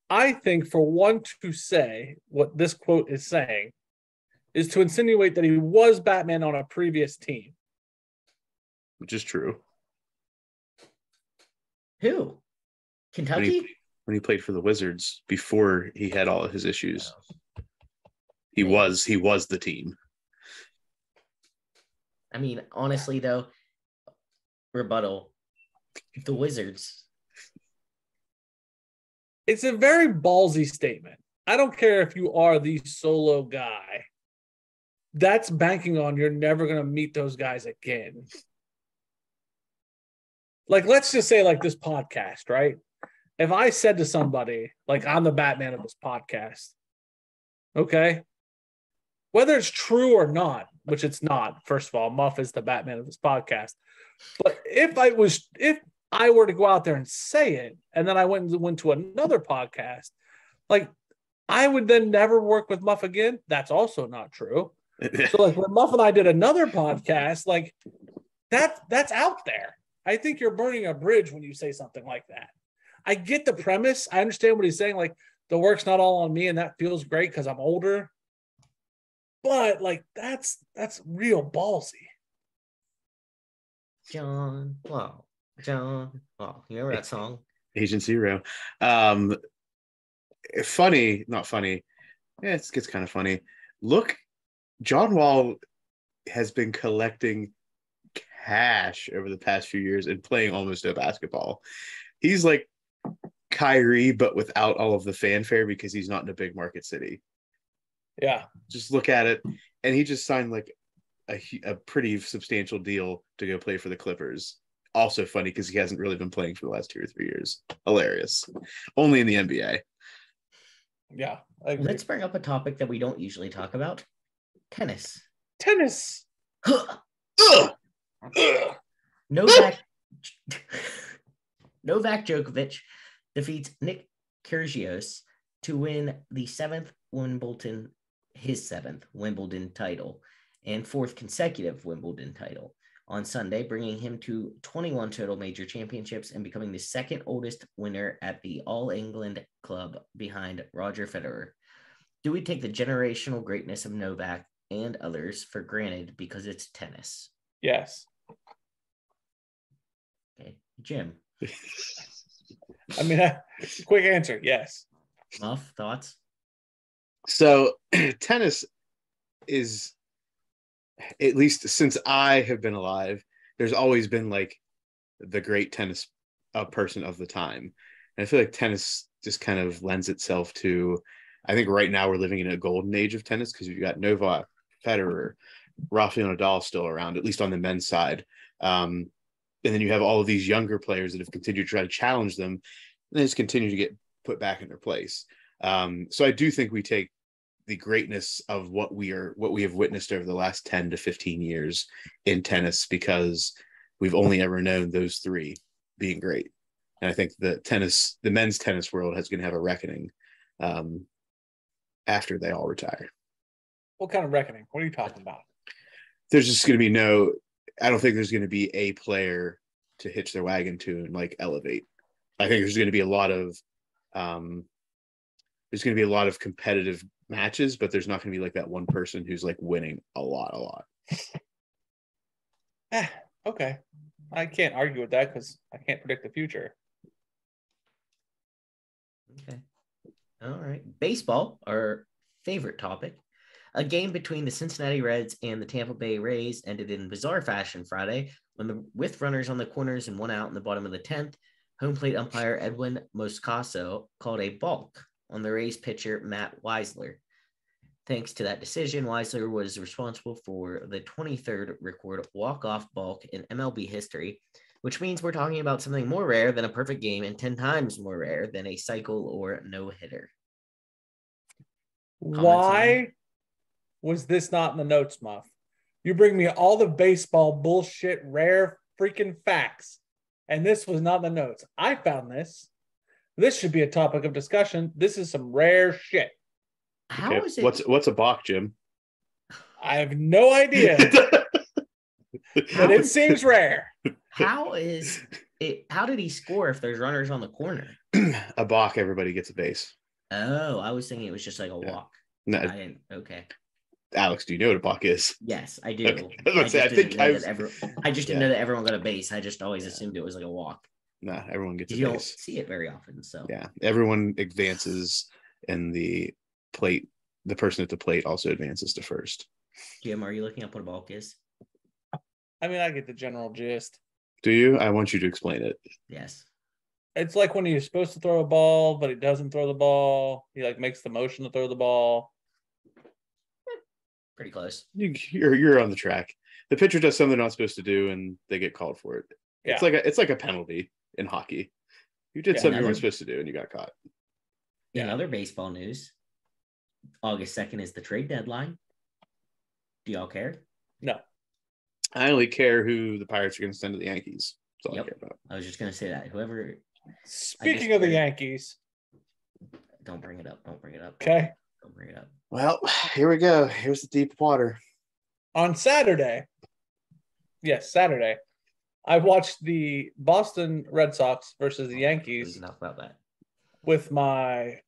[SPEAKER 3] I think for one to say what this quote is saying is to insinuate that he was Batman on a previous team.
[SPEAKER 1] Which is true.
[SPEAKER 4] Who? Kentucky?
[SPEAKER 1] When he played for the Wizards before he had all of his issues. He was the team.
[SPEAKER 4] I mean, honestly, though, rebuttal, the Wizards.
[SPEAKER 3] It's a very ballsy statement. I don't care if you are the solo guy. That's banking on you're never going to meet those guys again. Like, let's just say like this podcast, right? If I said to somebody, like, I'm the Batman of this podcast, okay? Whether it's true or not, which it's not, first of all, Muff is the Batman of this podcast. But if I were to go out there and say it, and then I went to another podcast, like, I would then never work with Muff again. That's also not true. So, like, when Muff and I did another podcast, like, that's out there. I think you're burning a bridge when you say something like that. I get the premise. I understand what he's saying. Like, the work's not all on me, and that feels great because I'm older. But, like, that's real ballsy.
[SPEAKER 4] John Wall. You remember that song?
[SPEAKER 1] Agent Zero. Funny, not funny. Yeah, it gets kind of funny. Look, John Wall has been collecting cash over the past few years and playing almost no basketball. He's like Kyrie, but without all of the fanfare because he's not in a big market city.
[SPEAKER 3] Yeah.
[SPEAKER 1] Just look at it. And he just signed like a pretty substantial deal to go play for the Clippers. Also funny because he hasn't really been playing for the last 2 or 3 years. Hilarious. Only in the NBA.
[SPEAKER 3] Yeah.
[SPEAKER 4] Let's bring up a topic that we don't usually talk about. Tennis. Novak Djokovic defeats Nick Kyrgios to win his seventh Wimbledon title and fourth consecutive Wimbledon title on Sunday, bringing him to 21 total major championships and becoming the second oldest winner at the All England Club behind Roger Federer. Do we take the generational greatness of Novak and others for granted because it's tennis?
[SPEAKER 3] Yes.
[SPEAKER 4] Okay. Jim.
[SPEAKER 3] I mean, quick answer, yes.
[SPEAKER 4] Muff, thoughts?
[SPEAKER 1] So tennis is at least since I have been alive, there's always been like the great tennis person of the time. And I feel like tennis just kind of lends itself to, I think right now we're living in a golden age of tennis because you've got Novak, Federer, Rafael Nadal still around, at least on the men's side. And then you have all of these younger players that have continued to try to challenge them, and they just continue to get put back in their place. So I do think we take the greatness of what we have witnessed over the last 10 to 15 years in tennis because we've only ever known those three being great. And I think the men's tennis world is going to have a reckoning after they all retire.
[SPEAKER 3] What kind of reckoning? What are you talking about?
[SPEAKER 1] There's just going to be I don't think there's going to be a player to hitch their wagon to and like elevate. I think there's going to be a lot of competitive matches, but there's not going to be like that one person who's like winning a lot.
[SPEAKER 3] Okay. I can't argue with that because I can't predict the future.
[SPEAKER 4] Okay. All right. Baseball, our favorite topic. A game between the Cincinnati Reds and the Tampa Bay Rays ended in bizarre fashion Friday with runners on the corners and one out in the bottom of the 10th. Home plate umpire Edwin Moscaso called a balk on the Rays pitcher Matt Weisler. Thanks to that decision, Weisler was responsible for the 23rd record walk-off balk in MLB history, which means we're talking about something more rare than a perfect game and 10 times more rare than a cycle or no-hitter.
[SPEAKER 3] Why was this not in the notes, Muff? You bring me all the baseball bullshit, rare freaking facts, and this was not in the notes. I found this. This should be a topic of discussion. This is some rare shit.
[SPEAKER 4] How is it?
[SPEAKER 1] What's a balk, Jim?
[SPEAKER 3] I have no idea. But it seems rare.
[SPEAKER 4] How is it? How did he score if there's runners on the corner?
[SPEAKER 1] A balk, everybody gets a base.
[SPEAKER 4] Oh, I was thinking it was just like a walk.
[SPEAKER 1] No,
[SPEAKER 4] I didn't. Okay.
[SPEAKER 1] Alex, do you know what a balk is?
[SPEAKER 4] Yes, I do.
[SPEAKER 1] Okay. I
[SPEAKER 4] just didn't know that everyone got a base. I just always assumed it was like a walk.
[SPEAKER 1] Nah, everyone gets a
[SPEAKER 4] you
[SPEAKER 1] base.
[SPEAKER 4] Don't see it very often, so
[SPEAKER 1] yeah, everyone advances, and the person at the plate also advances to first.
[SPEAKER 4] Jim, are you looking up what a balk is?
[SPEAKER 3] I mean, I get the general gist.
[SPEAKER 1] Do you? I want you to explain it.
[SPEAKER 4] Yes.
[SPEAKER 3] It's like when he's supposed to throw a ball, but he doesn't throw the ball. He like makes the motion to throw the ball.
[SPEAKER 4] Pretty close.
[SPEAKER 1] You're on the track. The pitcher does something they're not supposed to do, and they get called for it. Yeah. It's like a penalty in hockey. You did something you weren't supposed to do, and you got caught.
[SPEAKER 4] In other baseball news, August 2nd is the trade deadline. Do y'all care?
[SPEAKER 3] No.
[SPEAKER 1] I only care who the Pirates are going to send to the Yankees. That's all I care about.
[SPEAKER 4] I was just going to say that. Whoever.
[SPEAKER 3] Speaking of the Yankees.
[SPEAKER 4] Don't bring it up.
[SPEAKER 3] Okay.
[SPEAKER 4] Don't bring it up.
[SPEAKER 1] Well, here we go. Here's the deep water.
[SPEAKER 3] On Saturday, I watched the Boston Red Sox versus the Yankees.
[SPEAKER 4] Enough about that.
[SPEAKER 3] With my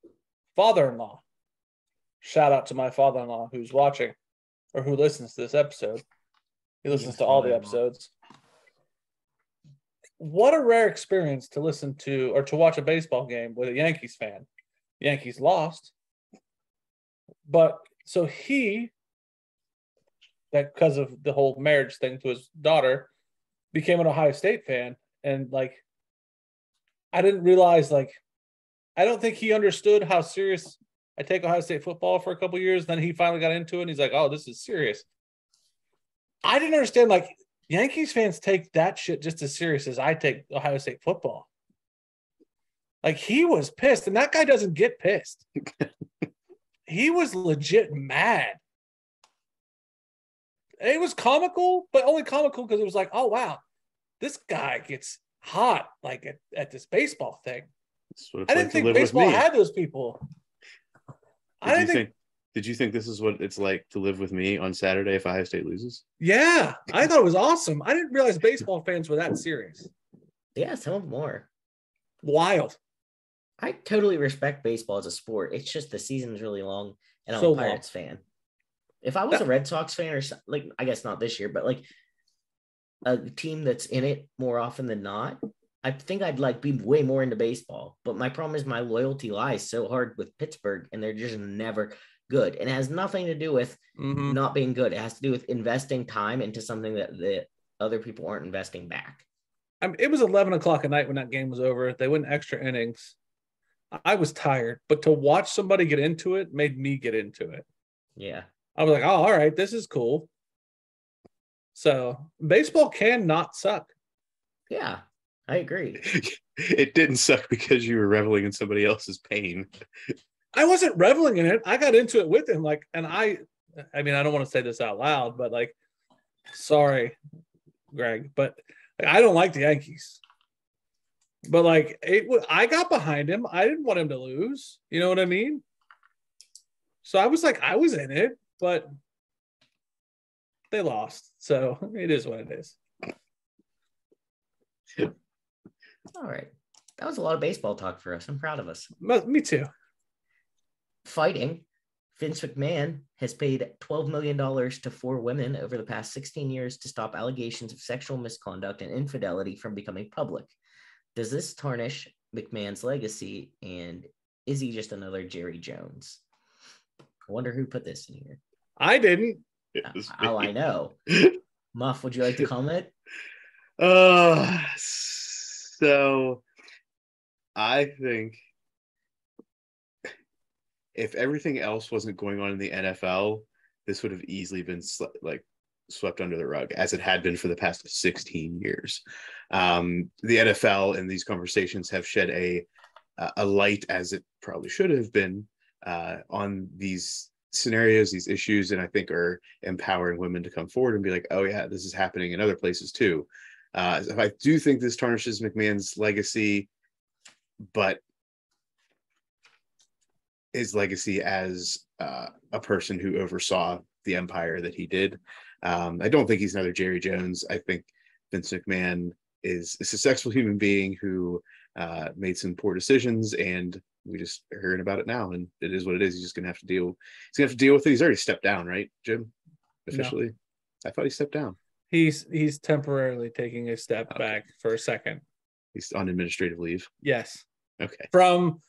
[SPEAKER 3] father-in-law. Shout out to my father-in-law who's watching or who listens to this episode. He listens to all the episodes. What a rare experience to listen to or to watch a baseball game with a Yankees fan. Yankees lost. But so because of the whole marriage thing to his daughter, became an Ohio State fan. And like, I didn't realize, like, I don't think he understood how serious I take Ohio State football for a couple of years. Then he finally got into it and he's like, oh, this is serious. I didn't understand, like, Yankees fans take that shit just as serious as I take Ohio State football. Like, he was pissed, and that guy doesn't get pissed. He was legit mad. It was comical, but only comical because it was like, oh, wow, this guy gets hot, like, at this baseball thing. I didn't think baseball had those people.
[SPEAKER 1] Did you think this is what it's like to live with me on Saturday if Ohio State loses?
[SPEAKER 3] Yeah, I thought it was awesome. I didn't realize baseball fans were that serious.
[SPEAKER 4] Yeah, some of them are.
[SPEAKER 3] Wild.
[SPEAKER 4] I totally respect baseball as a sport. It's just the season's really long, and I'm a Pirates fan. If I was a Red Sox fan, or like, I guess not this year, but like a team that's in it more often than not, I think I'd like be way more into baseball, but my problem is my loyalty lies so hard with Pittsburgh, and they're just never good. And it has nothing to do with not being good. It has to do with investing time into something that the other people aren't investing back.
[SPEAKER 3] I mean, it was 11 o'clock at night when that game was over. They went extra innings. I was tired, but to watch somebody get into it made me get into it.
[SPEAKER 4] Yeah.
[SPEAKER 3] I was like, oh, all right, this is cool. So baseball can not suck.
[SPEAKER 4] Yeah, I agree.
[SPEAKER 1] It didn't suck because you were reveling in somebody else's pain.
[SPEAKER 3] I wasn't reveling in it. I got into it with him. Like, and I mean, I don't want to say this out loud, but like, sorry, Greg, but I don't like the Yankees. But like, I got behind him. I didn't want him to lose. You know what I mean? So I was like, I was in it, but they lost. So it is what it is.
[SPEAKER 4] All right. That was a lot of baseball talk for us. I'm proud of us.
[SPEAKER 3] Me too.
[SPEAKER 4] Fighting. Vince McMahon has paid $12 million to 4 women over the past 16 years to stop allegations of sexual misconduct and infidelity from becoming public. Does this tarnish McMahon's legacy, and is he just another Jerry Jones? I wonder who put this in here.
[SPEAKER 3] I didn't.
[SPEAKER 4] Oh, I know. Muff, would you like to comment?
[SPEAKER 1] So I think if everything else wasn't going on in the NFL, this would have easily been swept under the rug, as it had been for the past 16 years. The NFL and these conversations have shed a light, as it probably should have been, on these scenarios, these issues, and I think are empowering women to come forward and be like, oh yeah, this is happening in other places too. I do think this tarnishes McMahon's legacy, but his legacy as a person who oversaw the empire that he did. I don't think he's another Jerry Jones. I think Vince McMahon is a successful human being who made some poor decisions, and we just are hearing about it now, and it is what it is. He's just gonna have to deal. He's gonna have to deal with it. He's already stepped down, right, Jim? Officially, no. I thought he stepped down.
[SPEAKER 3] He's temporarily taking a step back for a second.
[SPEAKER 1] He's on administrative leave.
[SPEAKER 3] Yes.
[SPEAKER 1] Okay.
[SPEAKER 3] From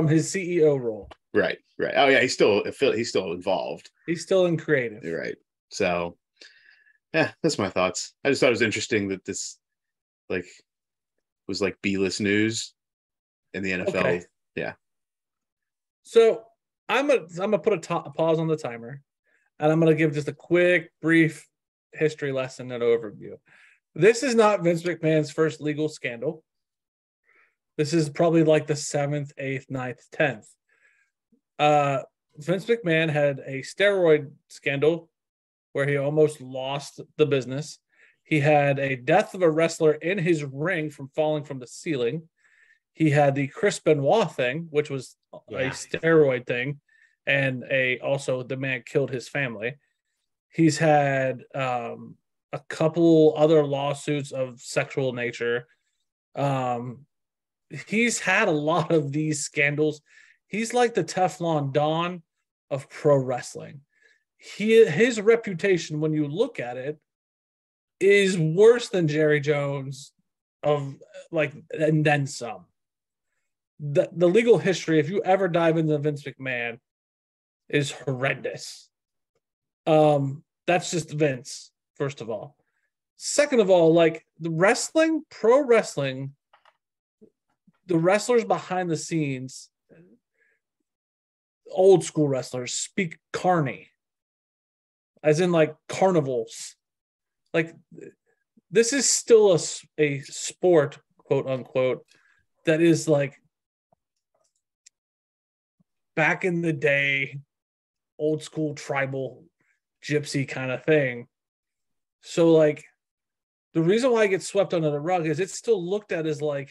[SPEAKER 3] his CEO role.
[SPEAKER 1] Right. Oh yeah, he's still involved.
[SPEAKER 3] He's still in creative.
[SPEAKER 1] You're right. So, yeah, that's my thoughts. I just thought it was interesting that this was B-list news in the NFL. Okay. Yeah.
[SPEAKER 3] So I'm gonna put a pause on the timer, and I'm gonna give just a quick, brief history lesson and overview. This is not Vince McMahon's first legal scandal. This is probably like the 7th, 8th, 9th, 10th. Vince McMahon had a steroid scandal where he almost lost the business. He had a death of a wrestler in his ring from falling from the ceiling. He had the Chris Benoit thing, which was a steroid thing, and also the man killed his family. He's had a couple other lawsuits of sexual nature. He's had a lot of these scandals. He's like the Teflon Don of pro wrestling. His reputation, when you look at it, is worse than Jerry Jones and then some. The legal history, if you ever dive into Vince McMahon, is horrendous. That's just Vince, first of all. Second of all, pro wrestling, the wrestlers behind the scenes, old school wrestlers, speak carny, as in carnivals. This is still a sport, quote unquote, that is back in the day, old school tribal gypsy kind of thing. So the reason why it gets swept under the rug is it's still looked at as a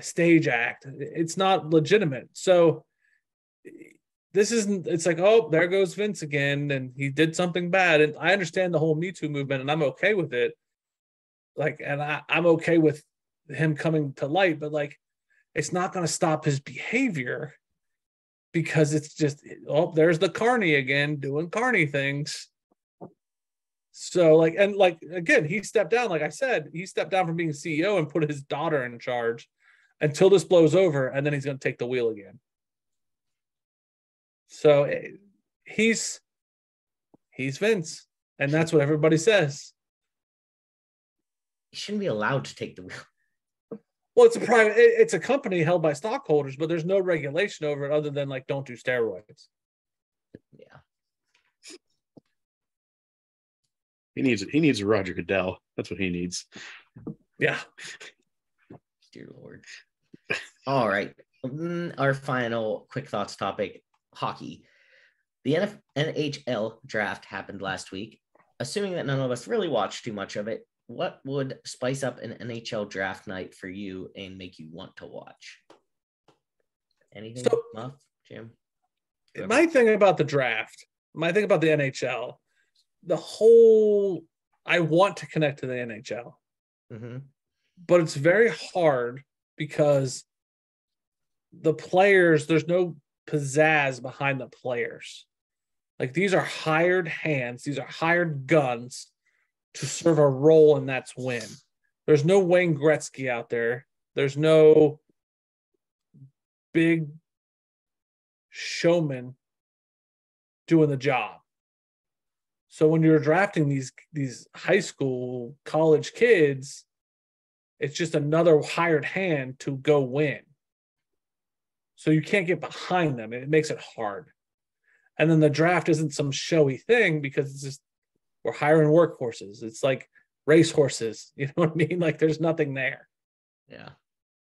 [SPEAKER 3] stage act. It's not legitimate. So it's oh, there goes Vince again, and he did something bad. And I understand the whole Me Too movement, and I'm okay with it. And I'm okay with him coming to light, but it's not going to stop his behavior, because it's just, there's the carny again doing carny things. So again, he stepped down. Like I said, he stepped down from being CEO and put his daughter in charge until this blows over, and then he's going to take the wheel again. So he's Vince, and that's what everybody says.
[SPEAKER 4] He shouldn't be allowed to take the wheel.
[SPEAKER 3] Well, it's a company held by stockholders, but there's no regulation over it other than like don't do steroids.
[SPEAKER 4] Yeah.
[SPEAKER 1] He needs a Roger Goodell. That's what he needs.
[SPEAKER 3] Yeah.
[SPEAKER 4] Dear Lord. All right. Our final quick thoughts topic, hockey. The NHL draft happened last week. Assuming that none of us really watched too much of it, what would spice up an NHL draft night for you and make you want to watch? Anything, Muff, Jim?
[SPEAKER 3] My thing about the draft, my thing about the NHL, I want to connect to the NHL, but it's very hard because the players, there's no pizzazz behind the players. Like these are hired hands, these are hired guns to serve a role, and that's win. There's no Wayne Gretzky out there. There's no big showman doing the job. So when you're drafting these high school, college kids, it's just another hired hand to go win. So you can't get behind them. It makes it hard. And then the draft isn't some showy thing because it's just we're hiring workhorses. It's like race horses. You know what I mean? Like there's nothing there.
[SPEAKER 4] Yeah.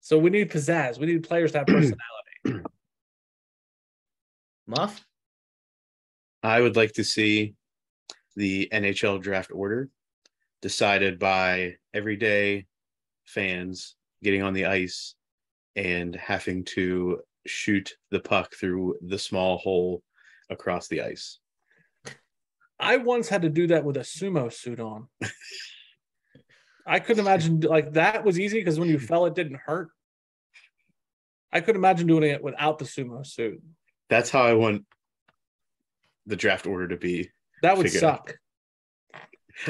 [SPEAKER 3] So we need pizzazz. We need players to have personality.
[SPEAKER 4] Muff?
[SPEAKER 1] I would like to see the NHL draft order decided by everyday fans getting on the ice and having to shoot the puck through the small hole across the ice.
[SPEAKER 3] I once had to do that with a sumo suit on. I couldn't imagine like that was easy because when you fell, it didn't hurt. I couldn't imagine doing it without the sumo suit.
[SPEAKER 1] That's how I want the draft order to be.
[SPEAKER 3] That would suck.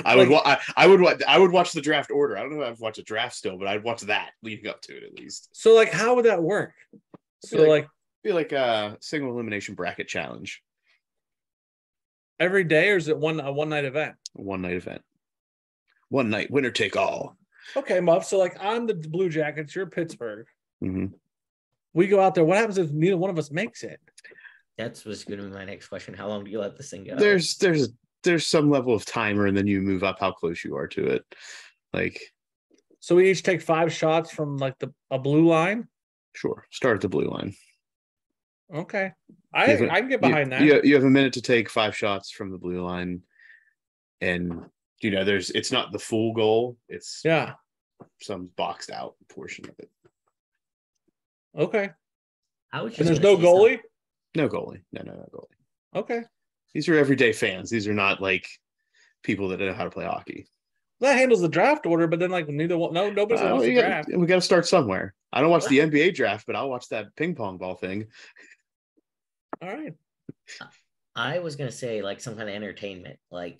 [SPEAKER 1] I would watch the draft order. I don't know if I've watched a draft still, but I'd watch that leading up to it at least.
[SPEAKER 3] So like, how would that work?
[SPEAKER 1] Be like a single elimination bracket challenge.
[SPEAKER 3] Every day, or is it a one night event?
[SPEAKER 1] One night event. One night, winner take all.
[SPEAKER 3] Okay, Muff. So like, I'm the Blue Jackets. You're Pittsburgh.
[SPEAKER 1] Mm-hmm.
[SPEAKER 3] We go out there. What happens if neither one of us makes it?
[SPEAKER 4] That was going to be my next question. How long do you let this thing go?
[SPEAKER 1] There's some level of timer, and then you move up how close you are to it. Like,
[SPEAKER 3] so we each take 5 shots from like a blue line.
[SPEAKER 1] Sure, start at the blue line.
[SPEAKER 3] Okay, I can get behind that.
[SPEAKER 1] You have a minute to take 5 shots from the blue line, and it's not the full goal. It's some boxed out portion of it.
[SPEAKER 3] Okay.
[SPEAKER 4] And
[SPEAKER 3] there's no goalie?
[SPEAKER 1] No goalie. No goalie.
[SPEAKER 3] Okay.
[SPEAKER 1] These are everyday fans. These are not like people that know how to play hockey.
[SPEAKER 3] That handles the draft order, but then like nobody's wants to draft.
[SPEAKER 1] We got to start somewhere. I don't watch the NBA draft, but I'll watch that ping pong ball thing.
[SPEAKER 3] All right.
[SPEAKER 4] I was gonna say like some kind of entertainment, not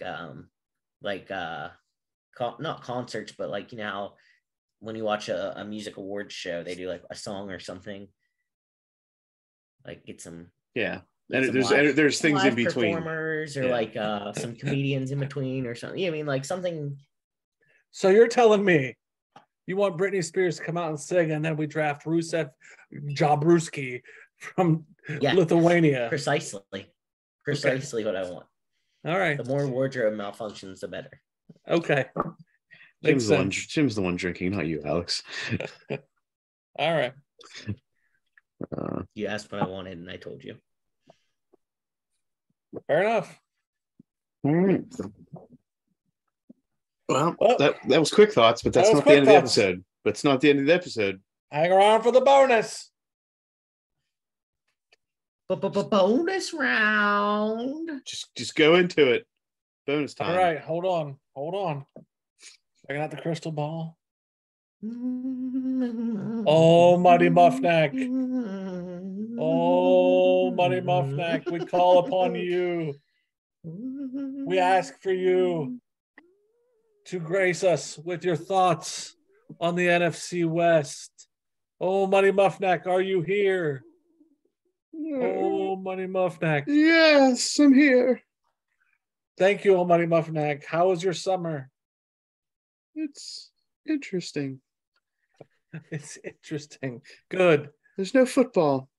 [SPEAKER 4] concerts, but like how when you watch a music awards show, they do like a song or something. Like get some there's things in between performers or like some comedians in between or something. Yeah, I mean like something.
[SPEAKER 3] So you're telling me you want Britney Spears to come out and sing, and then we draft Rusev Jabruski from Lithuania?
[SPEAKER 4] Precisely what I want.
[SPEAKER 3] All right.
[SPEAKER 4] The more wardrobe malfunctions, the better.
[SPEAKER 3] Okay.
[SPEAKER 1] Jim's the one drinking, not you, Alex.
[SPEAKER 3] All right.
[SPEAKER 4] You asked what I wanted, and I told you.
[SPEAKER 3] Fair enough.
[SPEAKER 1] All right. Well, that was quick thoughts, but that's not the end of the episode. But it's not the end of the episode.
[SPEAKER 3] Hang around for the bonus.
[SPEAKER 4] Bonus round.
[SPEAKER 1] Just go into it. Bonus time.
[SPEAKER 3] All right, hold on. Checking out the crystal ball. Oh, Mighty Muffneck. Oh, Mighty Muffneck. We call upon you. We ask for you. to grace us with your thoughts on the NFC West. Oh, Money Muffnack, are you here? Oh, Money Muffnack.
[SPEAKER 1] Yes, I'm here.
[SPEAKER 3] Thank you, oh, Money Muffnack. How was your summer?
[SPEAKER 1] It's interesting.
[SPEAKER 3] It's interesting. Good.
[SPEAKER 1] There's no football.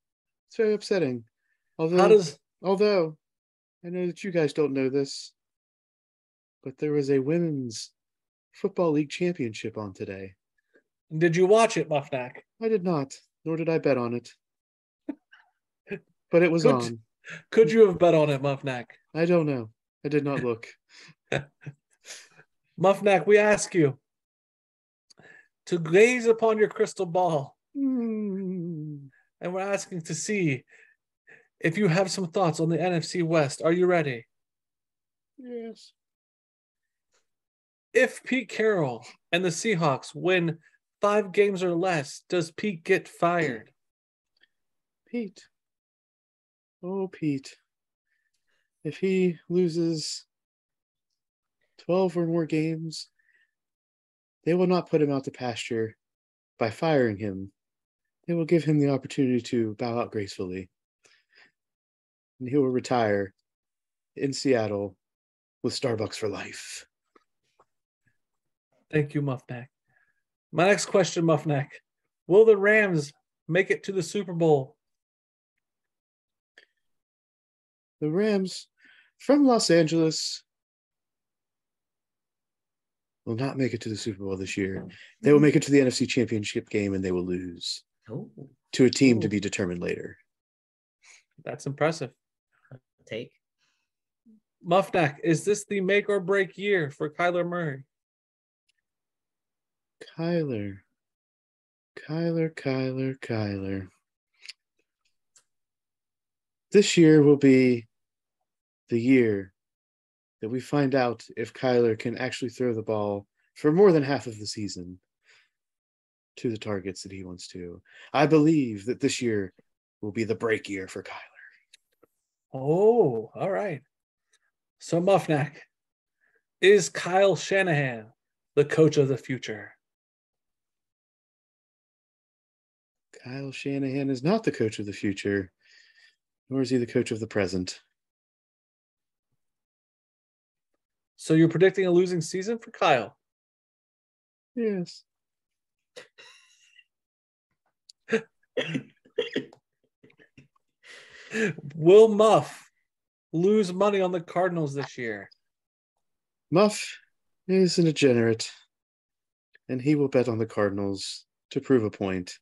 [SPEAKER 1] It's very upsetting. Although I know that you guys don't know this, but there was a women's football league championship on today.
[SPEAKER 3] Did you watch it, Muffnack?
[SPEAKER 1] I did not, nor did I bet on it. But it was on.
[SPEAKER 3] Could you have bet on it, Muffnack?
[SPEAKER 1] I don't know. I did not look.
[SPEAKER 3] Muffnack, we ask you to gaze upon your crystal ball. And we're asking to see if you have some thoughts on the NFC West. Are you ready?
[SPEAKER 1] Yes.
[SPEAKER 3] If Pete Carroll and the Seahawks win 5 games or less, does Pete get fired?
[SPEAKER 1] Pete. Oh, Pete. If he loses 12 or more games, they will not put him out to pasture by firing him. They will give him the opportunity to bow out gracefully. And he will retire in Seattle with Starbucks for life.
[SPEAKER 3] Thank you, Muffnack. My next question, Muffnack. Will the Rams make it to the Super Bowl?
[SPEAKER 1] The Rams from Los Angeles will not make it to the Super Bowl this year. They will make it to the NFC Championship game and they will lose to a team to be determined later.
[SPEAKER 3] That's impressive.
[SPEAKER 4] Take.
[SPEAKER 3] Muffnack, is this the make or break year for Kyler Murray?
[SPEAKER 1] Kyler. This year will be the year that we find out if Kyler can actually throw the ball for more than half of the season to the targets that he wants to. I believe that this year will be the break year for Kyler.
[SPEAKER 3] Oh, all right. So, Muffnack, is Kyle Shanahan the coach of the future?
[SPEAKER 1] Kyle Shanahan is not the coach of the future, nor is he the coach of the present.
[SPEAKER 3] So you're predicting a losing season for Kyle?
[SPEAKER 1] Yes.
[SPEAKER 3] Will Muff lose money on the Cardinals this year?
[SPEAKER 1] Muff is a degenerate, and he will bet on the Cardinals to prove a point.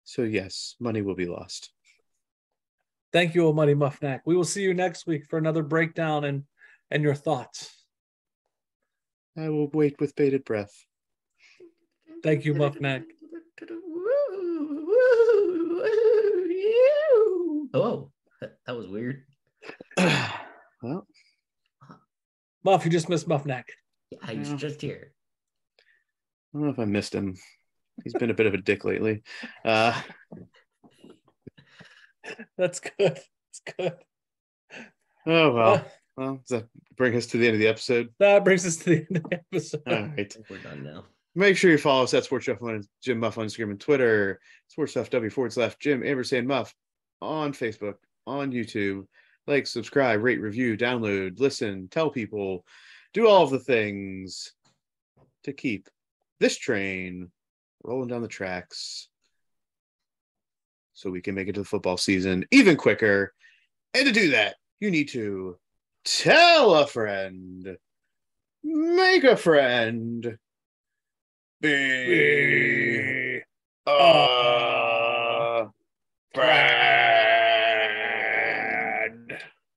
[SPEAKER 1] So yes, money will be lost.
[SPEAKER 3] Thank you, Almighty Muffnack. We will see you next week for another breakdown and your thoughts.
[SPEAKER 1] I will wait with bated breath.
[SPEAKER 3] Thank you, Muffnack.
[SPEAKER 4] Oh, that was weird.
[SPEAKER 1] Well,
[SPEAKER 3] Muff, you just missed Muffnack.
[SPEAKER 4] Yeah, he's just here.
[SPEAKER 1] I don't know if I missed him. He's been a bit of a dick lately.
[SPEAKER 3] That's good. That's good.
[SPEAKER 1] Oh, well. Well, does that bring us to the end of the episode?
[SPEAKER 3] That brings us to the end of the episode.
[SPEAKER 1] All right.
[SPEAKER 4] We're done now.
[SPEAKER 1] Make sure you follow us at Sports Stuff on Jim Muff on Instagram and Twitter, sportstuffw/Jim _ Muff on Facebook, on YouTube. Like, subscribe, rate, review, download, listen, tell people, do all of the things to keep this train rolling down the tracks so we can make it to the football season even quicker. And to do that, you need to tell a friend, make a friend, be